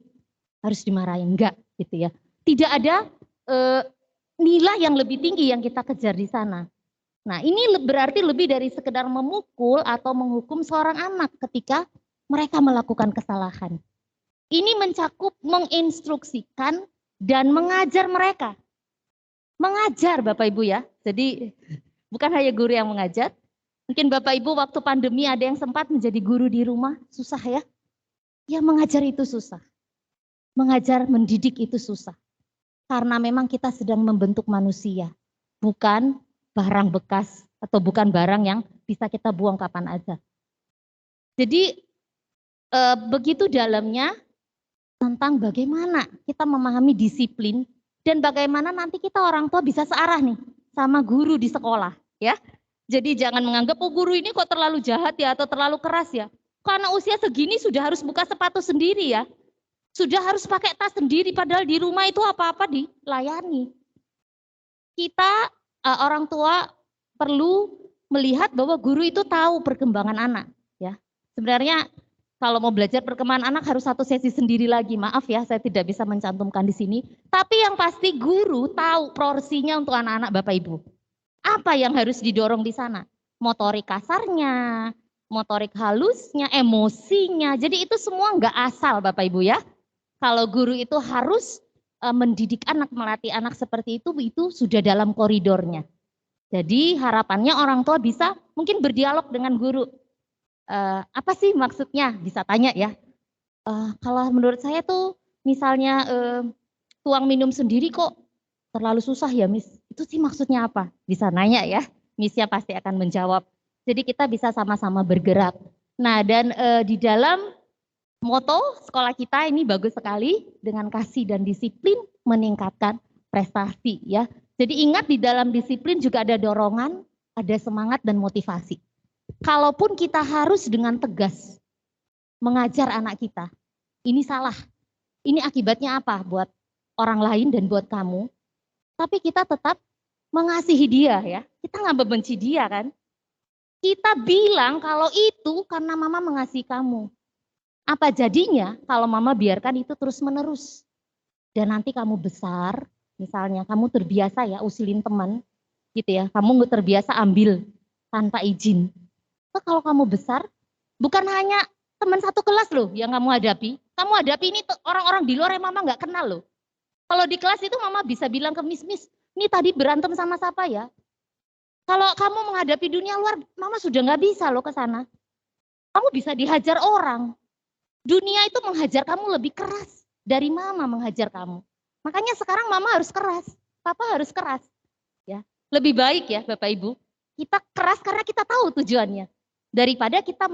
harus dimarahin, enggak gitu ya. Tidak ada nilai yang lebih tinggi yang kita kejar di sana. Nah ini berarti lebih dari sekedar memukul atau menghukum seorang anak ketika mereka melakukan kesalahan. Ini mencakup menginstruksikan dan mengajar mereka. Mengajar Bapak Ibu ya, jadi bukan hanya guru yang mengajar. Mungkin Bapak Ibu waktu pandemi ada yang sempat menjadi guru di rumah, susah ya. Ya mengajar itu susah. Mengajar, mendidik itu susah. Karena memang kita sedang membentuk manusia, bukan barang bekas atau bukan barang yang bisa kita buang kapan aja. Jadi begitu dalamnya tentang bagaimana kita memahami disiplin dan bagaimana nanti kita orang tua bisa searah nih sama guru di sekolah ya. Jadi jangan menganggap oh guru ini kok terlalu jahat ya atau terlalu keras ya. Karena usia segini sudah harus buka sepatu sendiri ya. Sudah harus pakai tas sendiri padahal di rumah itu apa-apa dilayani. Kita orang tua perlu melihat bahwa guru itu tahu perkembangan anak ya. Sebenarnya kalau mau belajar perkembangan anak harus satu sesi sendiri lagi. Maaf ya saya tidak bisa mencantumkan di sini. Tapi yang pasti guru tahu porsinya untuk anak-anak Bapak Ibu. Apa yang harus didorong di sana? Motorik kasarnya, motorik halusnya, emosinya. Jadi itu semua nggak asal Bapak Ibu ya. Kalau guru itu harus mendidik anak, melatih anak seperti itu sudah dalam koridornya. Jadi harapannya orang tua bisa mungkin berdialog dengan guru. Apa sih maksudnya? Bisa tanya ya. Kalau menurut saya tuh misalnya tuang minum sendiri kok terlalu susah ya Miss. Itu sih maksudnya apa? Bisa nanya ya. Missnya pasti akan menjawab. Jadi kita bisa sama-sama bergerak. Nah dan di dalam moto sekolah kita ini bagus sekali, dengan kasih dan disiplin meningkatkan prestasi ya. Jadi ingat di dalam disiplin juga ada dorongan, ada semangat dan motivasi. Kalaupun kita harus dengan tegas mengajar anak kita, ini salah. Ini akibatnya apa buat orang lain dan buat kamu. Tapi kita tetap mengasihi dia ya. Kita nggak membenci dia kan. Kita bilang kalau itu karena mama mengasihi kamu. Apa jadinya kalau mama biarkan itu terus menerus. Dan nanti kamu besar, misalnya kamu terbiasa ya usilin teman gitu ya. Kamu terbiasa ambil tanpa izin. Kalau kamu besar, bukan hanya teman satu kelas loh yang kamu hadapi. Kamu hadapi ini orang-orang di luar yang mama nggak kenal loh. Kalau di kelas itu mama bisa bilang ke Miss, ini tadi berantem sama siapa ya? Kalau kamu menghadapi dunia luar, mama sudah nggak bisa loh ke sana. Kamu bisa dihajar orang. Dunia itu menghajar kamu lebih keras dari mama menghajar kamu. Makanya sekarang mama harus keras, papa harus keras. Ya, lebih baik ya Bapak Ibu, kita keras karena kita tahu tujuannya. Daripada kita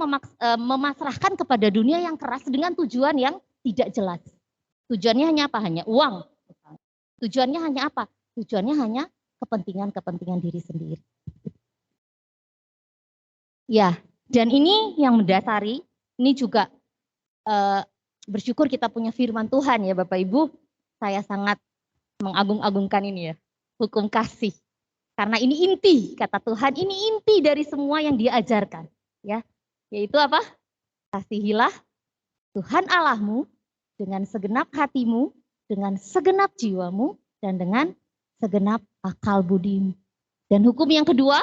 memasrahkan kepada dunia yang keras dengan tujuan yang tidak jelas. Tujuannya hanya apa? Hanya uang. Tujuannya hanya apa? Tujuannya hanya kepentingan-kepentingan diri sendiri. Ya, dan ini yang mendasari, ini juga bersyukur kita punya firman Tuhan ya Bapak Ibu. Saya sangat mengagung-agungkan ini ya, hukum kasih. Karena ini inti, kata Tuhan, ini inti dari semua yang Dia ajarkan. Ya, yaitu apa? Kasihilah Tuhan Allahmu dengan segenap hatimu, dengan segenap jiwamu, dan dengan segenap akal budimu. Dan hukum yang kedua,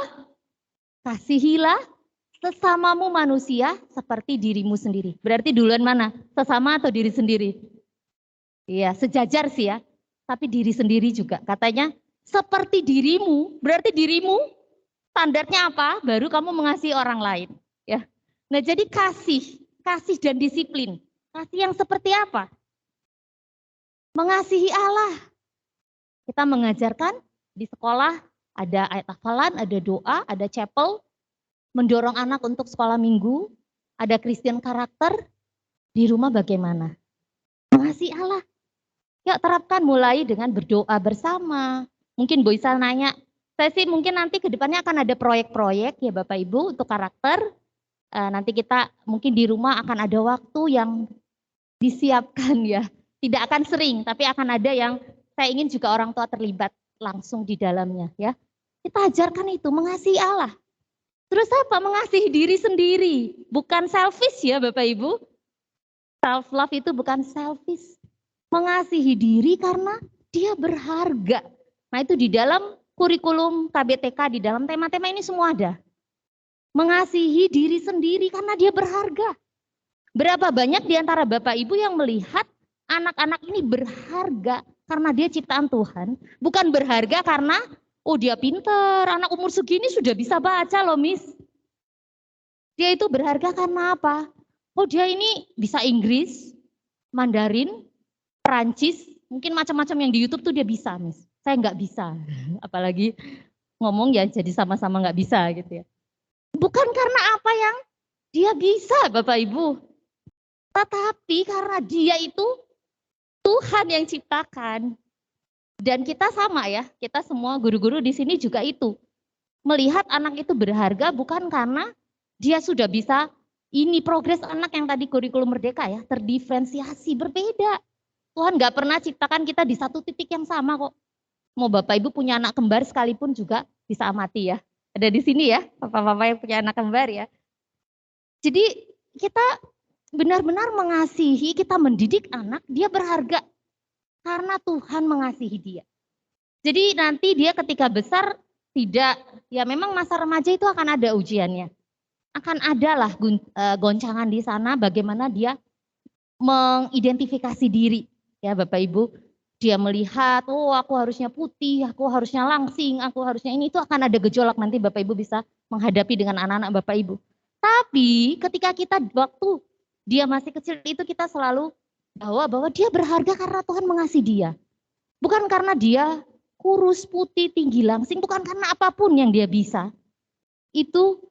kasihilah sesamamu manusia seperti dirimu sendiri. Berarti duluan mana? Sesama atau diri sendiri? Iya, sejajar sih ya. Tapi diri sendiri juga. Katanya seperti dirimu, berarti dirimu standarnya apa? Baru kamu mengasihi orang lain. Ya. Nah jadi kasih dan disiplin. Kasih yang seperti apa? Mengasihi Allah. Kita mengajarkan di sekolah ada ayat hafalan, ada doa, ada chapel. Mendorong anak untuk sekolah minggu, ada Christian karakter, di rumah bagaimana? Mengasihi Allah. Yuk terapkan mulai dengan berdoa bersama. Mungkin Bu Isal nanya, saya sih mungkin nanti ke depannya akan ada proyek-proyek ya Bapak Ibu untuk karakter. Nanti kita mungkin di rumah akan ada waktu yang disiapkan ya. Tidak akan sering, tapi akan ada yang saya ingin juga orang tua terlibat langsung di dalamnya ya. Kita ajarkan itu, mengasihi Allah. Terus apa? Mengasihi diri sendiri. Bukan selfish ya Bapak Ibu. Self love itu bukan selfish. Mengasihi diri karena dia berharga. Nah itu di dalam kurikulum KBTK, di dalam tema-tema ini semua ada. Mengasihi diri sendiri karena dia berharga. Berapa banyak di antara Bapak Ibu yang melihat anak-anak ini berharga karena dia ciptaan Tuhan. Bukan berharga karena oh dia pinter, anak umur segini sudah bisa baca loh Miss. Dia itu berharga karena apa? Oh dia ini bisa Inggris, Mandarin, Perancis, mungkin macam-macam yang di YouTube tuh dia bisa Miss. Saya nggak bisa, apalagi ngomong ya jadi sama-sama nggak bisa gitu ya. Bukan karena apa yang dia bisa Bapak Ibu. Tetapi karena dia itu Tuhan yang ciptakan. Dan kita sama ya, kita semua guru-guru di sini juga itu. Melihat anak itu berharga bukan karena dia sudah bisa, ini progres anak yang tadi kurikulum merdeka ya, terdiferensiasi, berbeda. Tuhan gak pernah ciptakan kita di satu titik yang sama kok. Mau Bapak Ibu punya anak kembar sekalipun juga bisa amati ya. Ada di sini ya, Bapak-Bapak yang punya anak kembar ya. Jadi kita benar-benar mengasihi, kita mendidik anak, dia berharga. Karena Tuhan mengasihi dia. Jadi nanti dia ketika besar tidak, ya memang masa remaja itu akan ada ujiannya. Akan adalah goncangan di sana bagaimana dia mengidentifikasi diri. Ya Bapak Ibu, dia melihat, oh aku harusnya putih, aku harusnya langsing, aku harusnya ini, itu akan ada gejolak nanti Bapak Ibu bisa menghadapi dengan anak-anak Bapak Ibu. Tapi ketika kita waktu dia masih kecil itu kita selalu bahwa dia berharga karena Tuhan mengasihi dia. Bukan karena dia kurus, putih, tinggi, langsing, bukan karena apapun yang dia bisa. Itu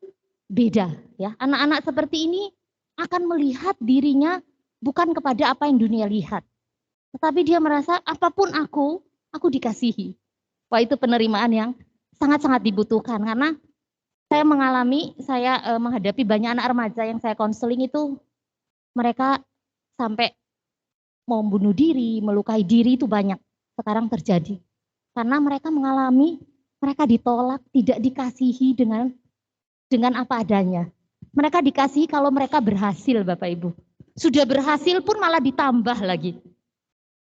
beda ya. Anak-anak seperti ini akan melihat dirinya bukan kepada apa yang dunia lihat. Tetapi dia merasa apapun aku dikasihi. Wah itu penerimaan yang sangat-sangat dibutuhkan. Karena saya menghadapi banyak anak remaja yang saya konseling itu mereka sampai mau bunuh diri, melukai diri itu banyak sekarang terjadi. Karena mereka mengalami, mereka ditolak, tidak dikasihi dengan apa adanya. Mereka dikasihi kalau mereka berhasil Bapak Ibu. Sudah berhasil pun malah ditambah lagi.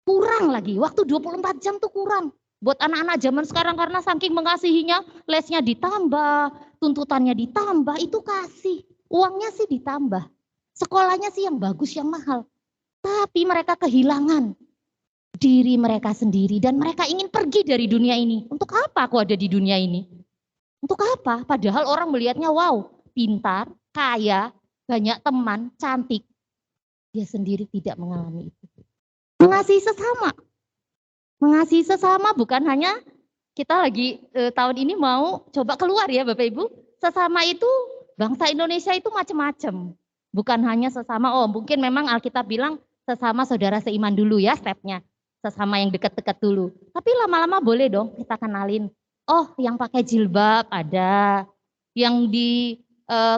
Kurang lagi, waktu 24 jam tuh kurang. Buat anak-anak zaman sekarang karena saking mengasihinya, lesnya ditambah, tuntutannya ditambah, itu kasih. Uangnya sih ditambah. Sekolahnya sih yang bagus, yang mahal. Tapi mereka kehilangan diri mereka sendiri dan mereka ingin pergi dari dunia ini. Untuk apa aku ada di dunia ini? Untuk apa? Padahal orang melihatnya wow, pintar, kaya, banyak teman, cantik. dia sendiri tidak mengalami itu. Mengasihi sesama. Mengasihi sesama bukan hanya kita lagi tahun ini mau coba keluar ya Bapak Ibu. Sesama itu bangsa Indonesia itu macam-macam. Bukan hanya sesama, mungkin memang Alkitab bilang sesama saudara seiman dulu ya stepnya. Sesama yang dekat-dekat dulu. Tapi lama-lama boleh dong kita kenalin. Oh yang pakai jilbab ada. Yang di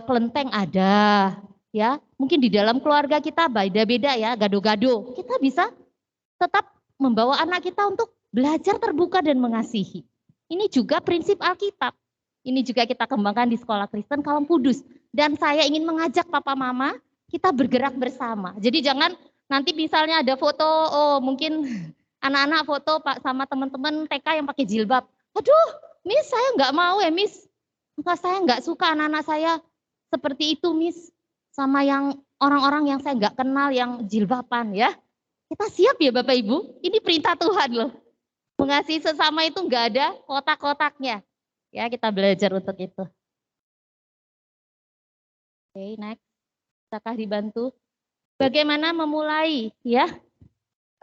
kelenteng ada. Ya, mungkin di dalam keluarga kita beda-beda ya, gado-gado. Kita bisa tetap membawa anak kita untuk belajar terbuka dan mengasihi. Ini juga prinsip Alkitab. Ini juga kita kembangkan di sekolah Kristen Kaum Kudus. Dan saya ingin mengajak papa mama kita bergerak bersama. Jadi jangan nanti misalnya ada foto, mungkin anak-anak foto Pak sama teman-teman TK yang pakai jilbab. Aduh, Miss saya nggak mau ya Miss. Saya nggak suka anak-anak saya seperti itu Miss. Sama yang orang-orang yang saya nggak kenal yang jilbaban ya. Kita siap ya Bapak Ibu, ini perintah Tuhan loh. Mengasihi sesama itu nggak ada kotak-kotaknya. Ya kita belajar untuk itu. Oke, next. Bisakah dibantu? Bagaimana memulai ya?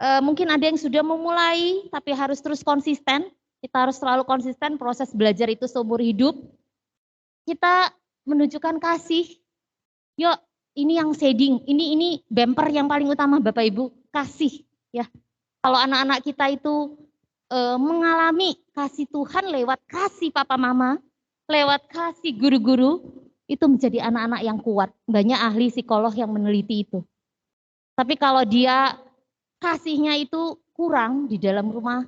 Mungkin ada yang sudah memulai tapi harus terus konsisten. Kita harus selalu konsisten, proses belajar itu seumur hidup. Kita menunjukkan kasih. Yuk, ini yang shading, ini bumper yang paling utama Bapak Ibu, kasih ya. Kalau anak-anak kita itu mengalami kasih Tuhan lewat kasih papa mama, lewat kasih guru-guru, itu menjadi anak-anak yang kuat. Banyak ahli psikolog yang meneliti itu. Tapi kalau dia kasihnya itu kurang di dalam rumah,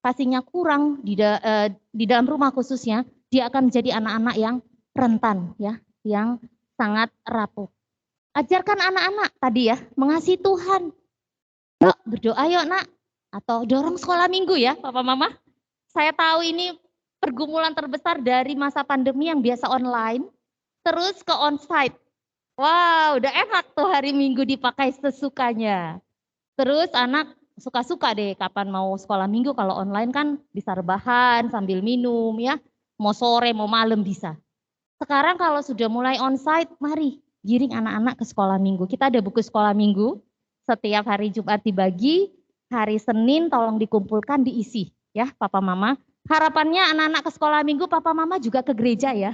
kasihnya kurang di dalam rumah khususnya, dia akan menjadi anak-anak yang rentan ya, yang sangat rapuh. Ajarkan anak-anak tadi ya, mengasihi Tuhan. Yuk berdoa yuk nak. Atau dorong sekolah minggu ya Papa Mama. Saya tahu ini pergumulan terbesar dari masa pandemi yang biasa online. Terus ke onsite. Wow udah enak tuh hari Minggu dipakai sesukanya. Terus anak suka-suka deh kapan mau sekolah minggu. Kalau online kan bisa rebahan sambil minum ya. Mau sore mau malam bisa. Sekarang kalau sudah mulai onsite, mari giring anak-anak ke sekolah minggu. Kita ada buku sekolah minggu, setiap hari Jumat dibagi, hari Senin tolong dikumpulkan diisi ya Papa Mama. Harapannya anak-anak ke sekolah minggu, Papa Mama juga ke gereja ya.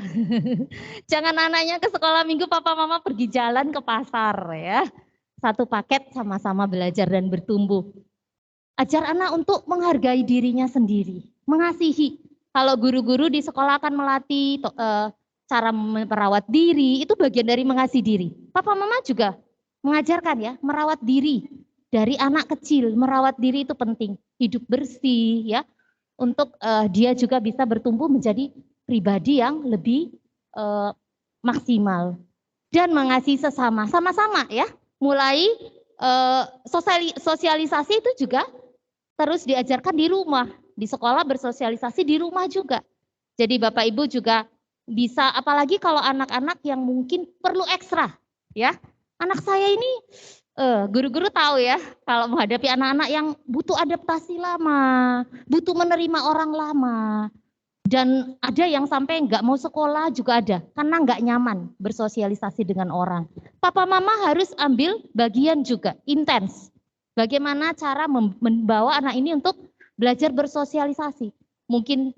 Jangan anaknya ke sekolah minggu, Papa Mama pergi jalan ke pasar ya. Satu paket sama-sama belajar dan bertumbuh. Ajar anak untuk menghargai dirinya sendiri, mengasihi. Kalau guru-guru di sekolah akan melatih cara merawat diri, itu bagian dari mengasihi diri. Papa mama juga mengajarkan ya, merawat diri dari anak kecil. Merawat diri itu penting, hidup bersih ya, untuk dia juga bisa bertumbuh menjadi pribadi yang lebih maksimal. Dan mengasihi sesama, sama-sama ya, mulai sosialisasi itu juga terus diajarkan di rumah, di sekolah bersosialisasi di rumah juga. Jadi Bapak Ibu juga bisa, apalagi kalau anak-anak yang mungkin perlu ekstra ya. Anak saya ini guru-guru tahu ya, kalau menghadapi anak-anak yang butuh adaptasi lama, butuh menerima orang lama, dan ada yang sampai nggak mau sekolah juga ada karena nggak nyaman bersosialisasi dengan orang. Papa mama harus ambil bagian juga intens. Bagaimana cara membawa anak ini untuk belajar bersosialisasi? Mungkin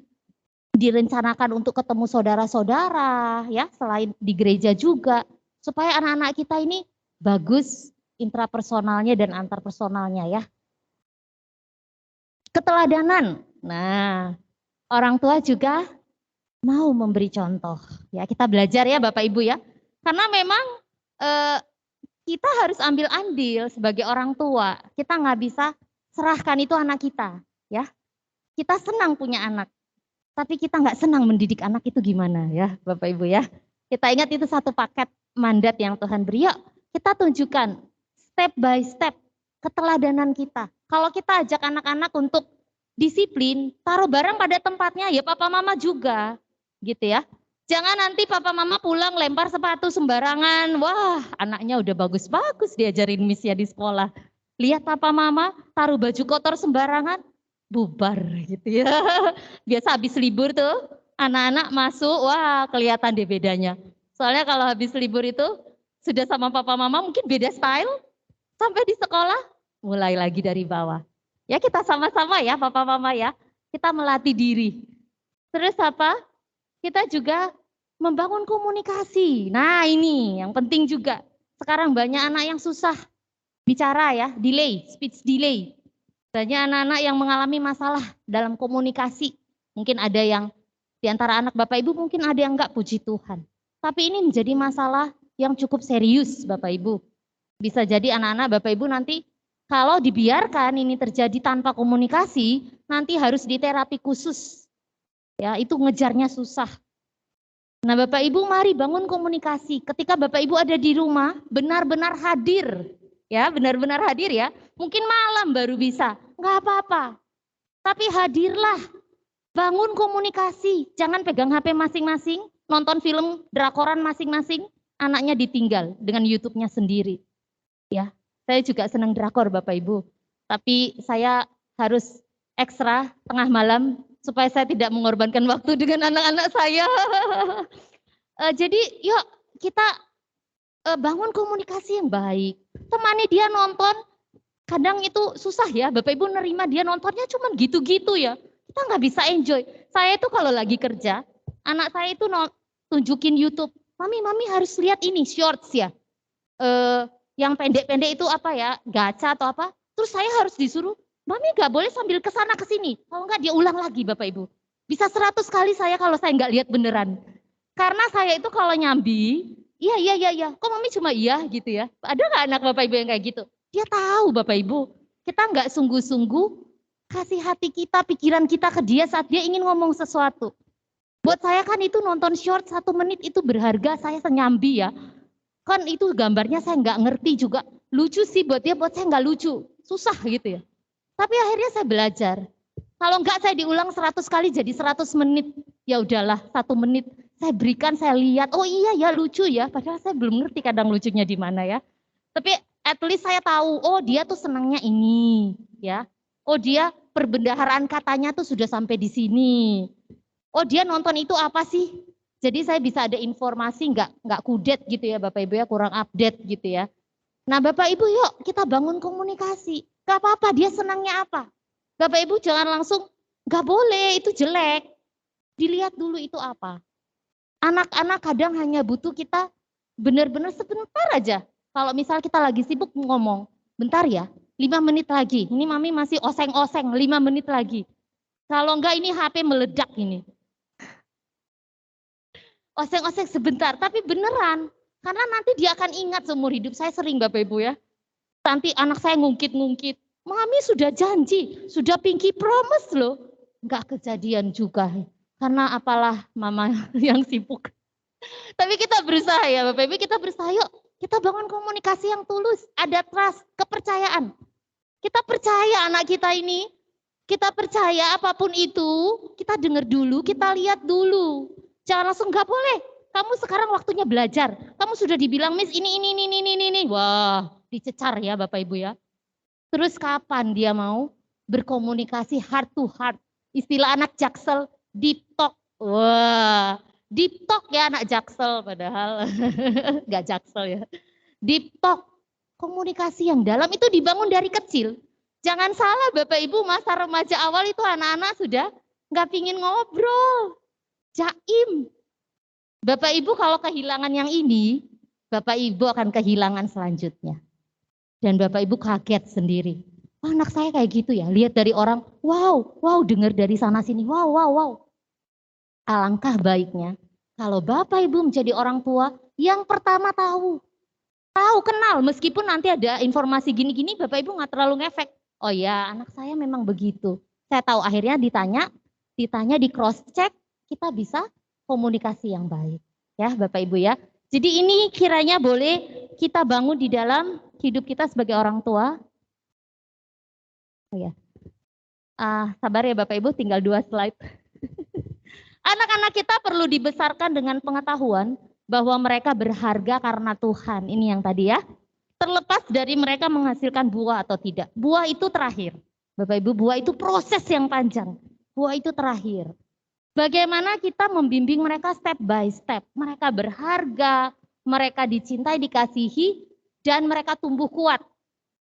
direncanakan untuk ketemu saudara-saudara ya, selain di gereja juga, supaya anak-anak kita ini bagus intrapersonalnya dan antarpersonalnya ya. Keteladanan. Nah, orang tua juga mau memberi contoh. Ya, kita belajar ya Bapak Ibu ya. Karena memang kita harus ambil andil sebagai orang tua. Kita nggak bisa serahkan itu anak kita ya. Kita senang punya anak. Tapi kita nggak senang mendidik anak itu gimana ya Bapak Ibu ya. Kita ingat itu satu paket mandat yang Tuhan beri. Yuk kita tunjukkan step by step keteladanan kita. Kalau kita ajak anak-anak untuk disiplin, taruh barang pada tempatnya ya papa mama juga gitu ya. Jangan nanti papa mama pulang lempar sepatu sembarangan. Wah anaknya udah bagus-bagus diajarin misia di sekolah. Lihat papa mama taruh baju kotor sembarangan. Bubar gitu ya. Biasa habis libur tuh anak-anak masuk, wah kelihatan deh bedanya. Soalnya kalau habis libur itu sudah sama papa mama mungkin beda style, Sampai di sekolah, mulai lagi dari bawah. Ya kita sama-sama ya Papa Mama ya, kita melatih diri. Terus apa? Kita juga membangun komunikasi. Nah ini yang penting juga. Sekarang banyak anak yang susah bicara ya, delay, speech delay. Banyak anak-anak yang mengalami masalah dalam komunikasi. Mungkin ada yang di antara anak Bapak Ibu mungkin ada yang enggak, puji Tuhan. Tapi ini menjadi masalah yang cukup serius Bapak Ibu. Bisa jadi anak-anak Bapak Ibu nanti kalau dibiarkan ini terjadi tanpa komunikasi, nanti harus diterapi khusus. Ya, itu ngejarnya susah. Nah Bapak Ibu mari bangun komunikasi. Ketika Bapak Ibu ada di rumah, benar-benar hadir. Ya, benar-benar hadir ya. Mungkin malam baru bisa, nggak apa-apa. Tapi hadirlah, bangun komunikasi. Jangan pegang HP masing-masing, nonton film drakoran masing-masing, anaknya ditinggal dengan YouTube-nya sendiri. Ya, saya juga senang drakor Bapak Ibu. Tapi saya harus ekstra tengah malam supaya saya tidak mengorbankan waktu dengan anak-anak saya. Jadi yuk kita bangun komunikasi yang baik. Temani dia nonton, kadang itu susah ya Bapak Ibu nerima dia nontonnya cuman gitu-gitu ya. Kita nggak bisa enjoy. Saya itu kalau lagi kerja, anak saya itu tunjukin YouTube. Mami harus lihat ini shorts ya. Yang pendek-pendek itu apa ya, gacha atau apa. Terus saya harus disuruh, Mami nggak boleh sambil kesana kesini. Kalau nggak dia ulang lagi Bapak Ibu. Bisa 100 kali saya kalau saya nggak lihat beneran. Karena saya itu kalau nyambi, iya. Kok Mami cuma iya gitu ya? Ada nggak anak Bapak Ibu yang kayak gitu? Dia tahu Bapak Ibu, kita nggak sungguh-sungguh kasih hati kita, pikiran kita ke dia saat dia ingin ngomong sesuatu. Buat saya kan itu nonton short 1 menit itu berharga, saya senyambi ya. Kan itu gambarnya saya nggak ngerti juga. Lucu sih buat dia, buat saya nggak lucu. Susah gitu ya. Tapi akhirnya saya belajar. Kalau nggak saya diulang 100 kali jadi 100 menit. Ya udahlah 1 menit. Saya berikan, saya lihat, oh iya ya lucu ya. Padahal saya belum ngerti kadang lucunya di mana ya. Tapi at least saya tahu, oh dia tuh senangnya ini. Ya. Oh dia perbendaharaan katanya tuh sudah sampai di sini. Oh dia nonton itu apa sih? Jadi saya bisa ada informasi nggak kudet gitu ya Bapak Ibu ya, kurang update gitu ya. Nah Bapak Ibu yuk kita bangun komunikasi. Gak apa-apa dia senangnya apa. Bapak Ibu jangan langsung gak boleh itu jelek. Dilihat dulu itu apa. Anak-anak kadang hanya butuh kita benar-benar sebentar aja. Kalau misal kita lagi sibuk ngomong, bentar ya 5 menit lagi. Ini Mami masih oseng-oseng 5 menit lagi. Kalau enggak ini HP meledak ini. Oseng-oseng sebentar, tapi beneran. Karena nanti dia akan ingat seumur hidup. Saya sering Bapak Ibu ya. Nanti anak saya ngungkit-ngungkit. Mami sudah janji, sudah pinky promise loh. Enggak kejadian juga. Karena apalah mama yang sibuk. Tapi kita berusaha ya Bapak Ibu, kita berusaha yuk. Kita bangun komunikasi yang tulus. Ada trust, kepercayaan. Kita percaya anak kita ini. Kita percaya apapun itu, kita dengar dulu, kita lihat dulu. Jangan langsung nggak boleh. Kamu sekarang waktunya belajar. Kamu sudah dibilang Miss ini. Wah, dicecar ya Bapak Ibu ya. Terus kapan dia mau berkomunikasi heart to heart? Istilah anak Jaksel, deep talk. Wah, deep talk ya anak Jaksel padahal nggak Jaksel ya. Deep talk, komunikasi yang dalam itu dibangun dari kecil. Jangan salah Bapak Ibu, masa remaja awal itu anak-anak sudah nggak pingin ngobrol. Jaim. Bapak Ibu kalau kehilangan yang ini, Bapak Ibu akan kehilangan selanjutnya. Dan Bapak Ibu kaget sendiri. Oh, anak saya kayak gitu ya, lihat dari orang, wow, dengar dari sana sini, wow. Alangkah baiknya kalau Bapak Ibu menjadi orang tua yang pertama tahu, kenal, meskipun nanti ada informasi gini-gini, Bapak Ibu nggak terlalu ngefek. Oh ya, anak saya memang begitu. Saya tahu akhirnya ditanya di cross check. Kita bisa komunikasi yang baik ya Bapak Ibu ya. Jadi ini kiranya boleh kita bangun di dalam hidup kita sebagai orang tua. Oh ya, sabar ya Bapak Ibu, tinggal 2 slide. Anak-anak kita perlu dibesarkan dengan pengetahuan bahwa mereka berharga karena Tuhan. Ini yang tadi ya. Terlepas dari mereka menghasilkan buah atau tidak. Buah itu terakhir. Bapak Ibu, buah itu proses yang panjang. Buah itu terakhir. Bagaimana kita membimbing mereka step by step. Mereka berharga, mereka dicintai, dikasihi, dan mereka tumbuh kuat.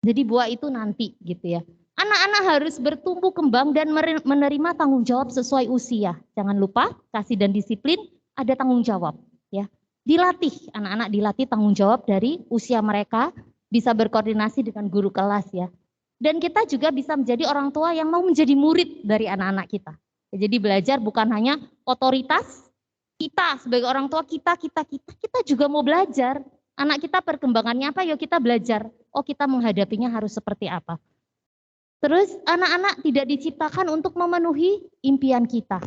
Jadi buah itu nanti gitu ya. Anak-anak harus bertumbuh kembang dan menerima tanggung jawab sesuai usia. Jangan lupa kasih dan disiplin ada tanggung jawab ya. Dilatih, anak-anak dilatih tanggung jawab dari usia mereka, bisa berkoordinasi dengan guru kelas ya. Dan kita juga bisa menjadi orang tua yang mau menjadi murid dari anak-anak kita. Jadi belajar bukan hanya otoritas, kita sebagai orang tua kita juga mau belajar. Anak kita perkembangannya apa, yuk kita belajar. Oh, kita menghadapinya harus seperti apa. Terus anak-anak tidak diciptakan untuk memenuhi impian kita.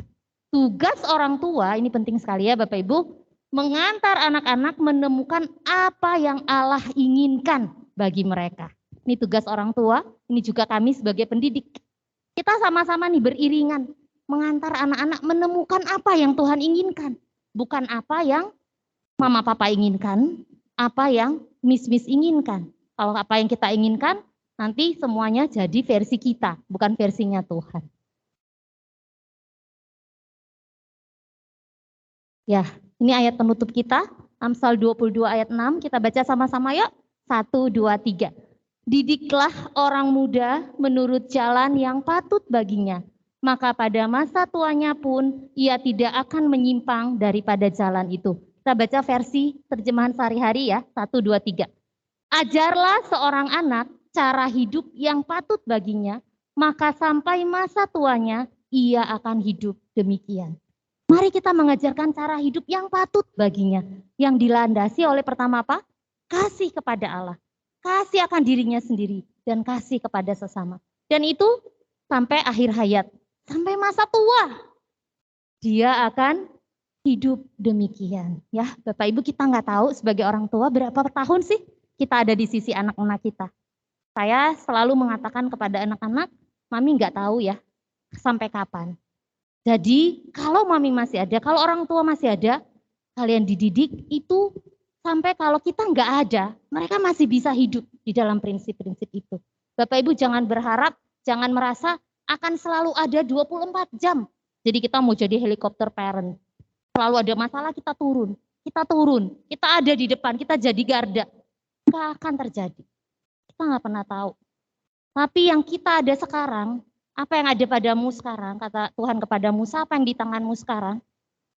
Tugas orang tua, ini penting sekali ya Bapak Ibu, mengantar anak-anak menemukan apa yang Allah inginkan bagi mereka. Ini tugas orang tua, ini juga kami sebagai pendidik. Kita sama-sama nih beriringan, mengantar anak-anak menemukan apa yang Tuhan inginkan. Bukan apa yang mama papa inginkan, apa yang Miss inginkan. Kalau apa yang kita inginkan, nanti semuanya jadi versi kita, bukan versinya Tuhan. Ya, ini ayat penutup kita, Amsal 22 ayat 6, kita baca sama-sama yuk. 1, 2, 3. Didiklah orang muda menurut jalan yang patut baginya, maka pada masa tuanya pun ia tidak akan menyimpang daripada jalan itu. Kita baca versi terjemahan sehari-hari ya, 1, 2, 3. Ajarlah seorang anak cara hidup yang patut baginya, maka sampai masa tuanya ia akan hidup demikian. Mari kita mengajarkan cara hidup yang patut baginya, yang dilandasi oleh pertama apa? Kasih kepada Allah, kasih akan dirinya sendiri, dan kasih kepada sesama. Dan itu sampai akhir hayat, sampai masa tua, dia akan hidup demikian. Ya, Bapak Ibu, kita nggak tahu sebagai orang tua berapa tahun sih kita ada di sisi anak-anak kita. Saya selalu mengatakan kepada anak-anak, Mami nggak tahu ya sampai kapan. Jadi kalau Mami masih ada, kalau orang tua masih ada, kalian dididik itu sampai kalau kita nggak ada, mereka masih bisa hidup di dalam prinsip-prinsip itu. Bapak Ibu jangan berharap, jangan merasa akan selalu ada 24 jam. Jadi kita mau jadi helikopter parent. Selalu ada masalah kita turun, kita ada di depan, kita jadi garda. Nggak akan terjadi. Kita nggak pernah tahu. Tapi yang kita ada sekarang, apa yang ada padamu sekarang, kata Tuhan kepada Musa, apa yang di tanganmu sekarang,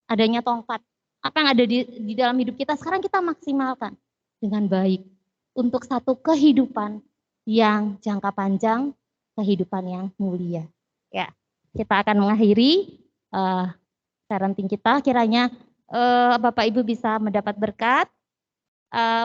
adanya tongkat. Apa yang ada di dalam hidup kita sekarang kita maksimalkan dengan baik. Untuk satu kehidupan yang jangka panjang, kehidupan yang mulia. Ya, kita akan mengakhiri parenting kita, kiranya Bapak Ibu bisa mendapat berkat.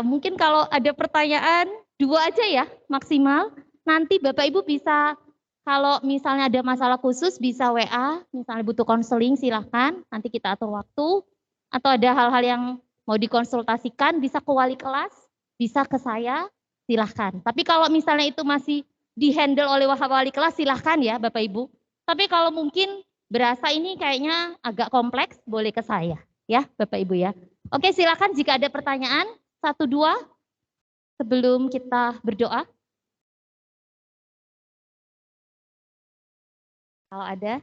Mungkin kalau ada pertanyaan, 2 aja ya maksimal. Nanti Bapak Ibu bisa, kalau misalnya ada masalah khusus bisa WA, misalnya butuh konseling silahkan, nanti kita atur waktu. Atau ada hal-hal yang mau dikonsultasikan, bisa ke wali kelas, bisa ke saya, silahkan. Tapi kalau misalnya itu masih dihandle oleh wali kelas, silahkan ya Bapak Ibu. Tapi kalau mungkin berasa ini kayaknya agak kompleks, boleh ke saya ya Bapak Ibu ya. Oke, silahkan jika ada pertanyaan, 1, 2 sebelum kita berdoa. Kalau ada,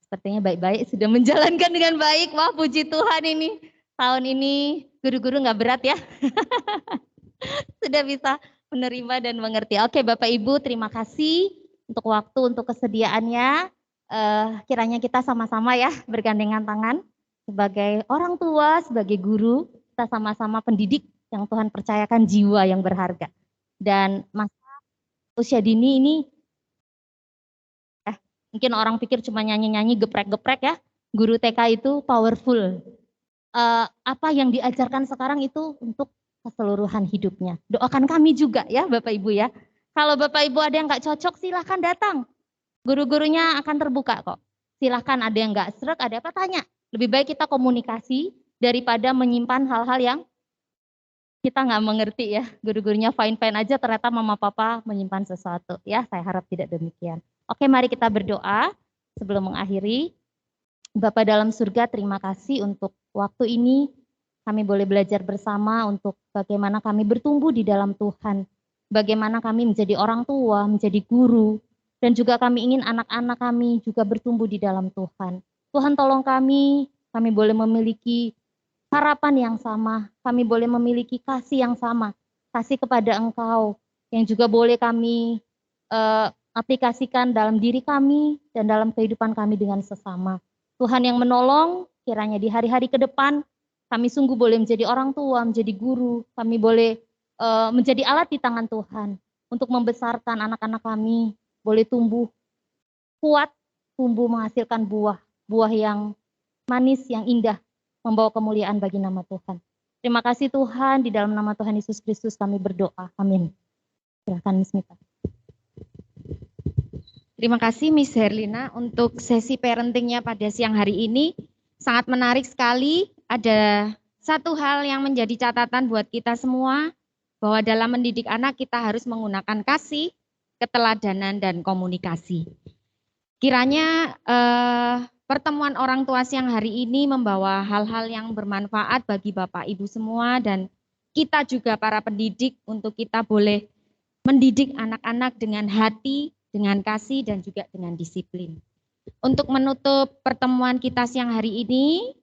sepertinya baik-baik, sudah menjalankan dengan baik. Wah, puji Tuhan ini. Tahun ini guru-guru nggak berat ya. Sudah bisa menerima dan mengerti. Oke, Bapak Ibu, terima kasih untuk waktu, untuk kesediaannya. Kiranya kita sama-sama ya bergandengan tangan sebagai orang tua, sebagai guru, kita sama-sama pendidik yang Tuhan percayakan jiwa yang berharga. Dan masa usia dini ini, mungkin orang pikir cuma nyanyi-nyanyi, geprek-geprek ya. Guru TK itu powerful. Apa yang diajarkan sekarang itu untuk keseluruhan hidupnya. Doakan kami juga ya Bapak Ibu ya. Kalau Bapak Ibu ada yang nggak cocok silahkan datang. Guru-gurunya akan terbuka kok. Silahkan, ada yang nggak srek, ada apa tanya. Lebih baik kita komunikasi daripada menyimpan hal-hal yang kita nggak mengerti ya. Guru-gurunya fine-fine aja, ternyata mama papa menyimpan sesuatu. Ya, saya harap tidak demikian. Oke, mari kita berdoa sebelum mengakhiri. Bapa dalam surga, terima kasih untuk waktu ini. Kami boleh belajar bersama untuk bagaimana kami bertumbuh di dalam Tuhan. Bagaimana kami menjadi orang tua, menjadi guru. Dan juga kami ingin anak-anak kami juga bertumbuh di dalam Tuhan. Tuhan tolong kami boleh memiliki harapan yang sama, kami boleh memiliki kasih yang sama, kasih kepada Engkau, yang juga boleh kami aplikasikan dalam diri kami dan dalam kehidupan kami dengan sesama. Tuhan yang menolong, kiranya di hari-hari ke depan, kami sungguh boleh menjadi orang tua, menjadi guru, kami boleh menjadi alat di tangan Tuhan untuk membesarkan anak-anak kami, boleh tumbuh kuat, tumbuh menghasilkan buah, buah yang manis, yang indah, membawa kemuliaan bagi nama Tuhan. Terima kasih Tuhan, di dalam nama Tuhan Yesus Kristus kami berdoa. Amin. Silakan Miss Mita. Terima kasih Miss Herlina untuk sesi parentingnya pada siang hari ini. Sangat menarik sekali. Ada satu hal yang menjadi catatan buat kita semua, bahwa dalam mendidik anak kita harus menggunakan kasih, keteladanan, dan komunikasi. Kiranya pertemuan orang tua siang hari ini membawa hal-hal yang bermanfaat bagi Bapak Ibu semua, dan kita juga para pendidik untuk kita boleh mendidik anak-anak dengan hati, dengan kasih, dan juga dengan disiplin. Untuk menutup pertemuan kita siang hari ini,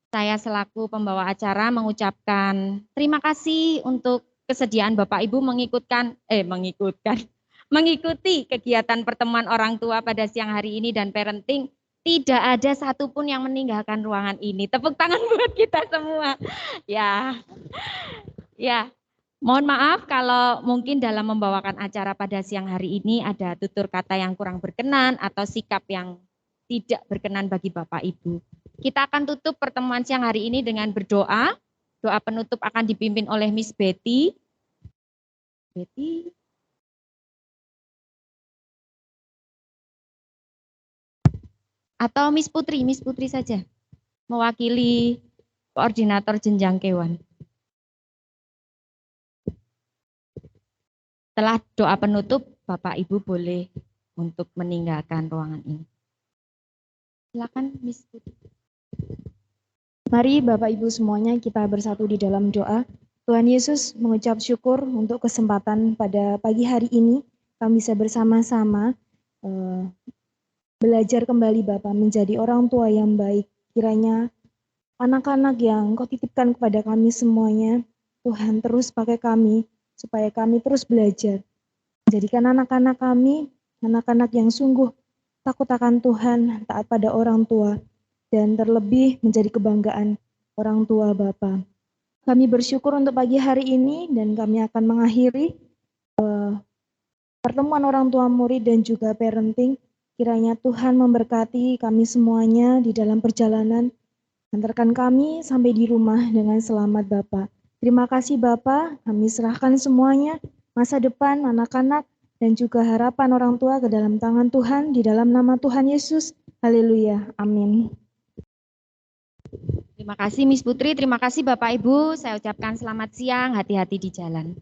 saya selaku pembawa acara mengucapkan terima kasih untuk kesediaan Bapak Ibu mengikuti kegiatan pertemuan orang tua pada siang hari ini dan parenting. Tidak ada satupun yang meninggalkan ruangan ini. Tepuk tangan buat kita semua. Ya. Mohon maaf kalau mungkin dalam membawakan acara pada siang hari ini ada tutur kata yang kurang berkenan atau sikap yang tidak berkenan bagi Bapak Ibu. Kita akan tutup pertemuan siang hari ini dengan berdoa. Doa penutup akan dipimpin oleh Miss Betty. Atau Miss Putri saja, mewakili koordinator jenjang Kewan. Setelah doa penutup, Bapak Ibu boleh untuk meninggalkan ruangan ini. Silakan Miss Putri. Mari Bapak Ibu semuanya kita bersatu di dalam doa. Tuhan Yesus, mengucap syukur untuk kesempatan pada pagi hari ini kami bisa bersama-sama belajar kembali Bapak menjadi orang tua yang baik. Kiranya anak-anak yang Kau titipkan kepada kami semuanya, Tuhan terus pakai kami supaya kami terus belajar. Jadikan anak-anak kami anak-anak yang sungguh takut akan Tuhan, taat pada orang tua, dan terlebih menjadi kebanggaan orang tua Bapa. Kami bersyukur untuk pagi hari ini dan kami akan mengakhiri pertemuan orang tua murid dan juga parenting. Kiranya Tuhan memberkati kami semuanya di dalam perjalanan, antarkan kami sampai di rumah dengan selamat Bapa. Terima kasih Bapa, kami serahkan semuanya, masa depan anak-anak dan juga harapan orang tua ke dalam tangan Tuhan, di dalam nama Tuhan Yesus. Haleluya, amin. Terima kasih Miss Putri, terima kasih Bapak Ibu. Saya ucapkan selamat siang, hati-hati di jalan.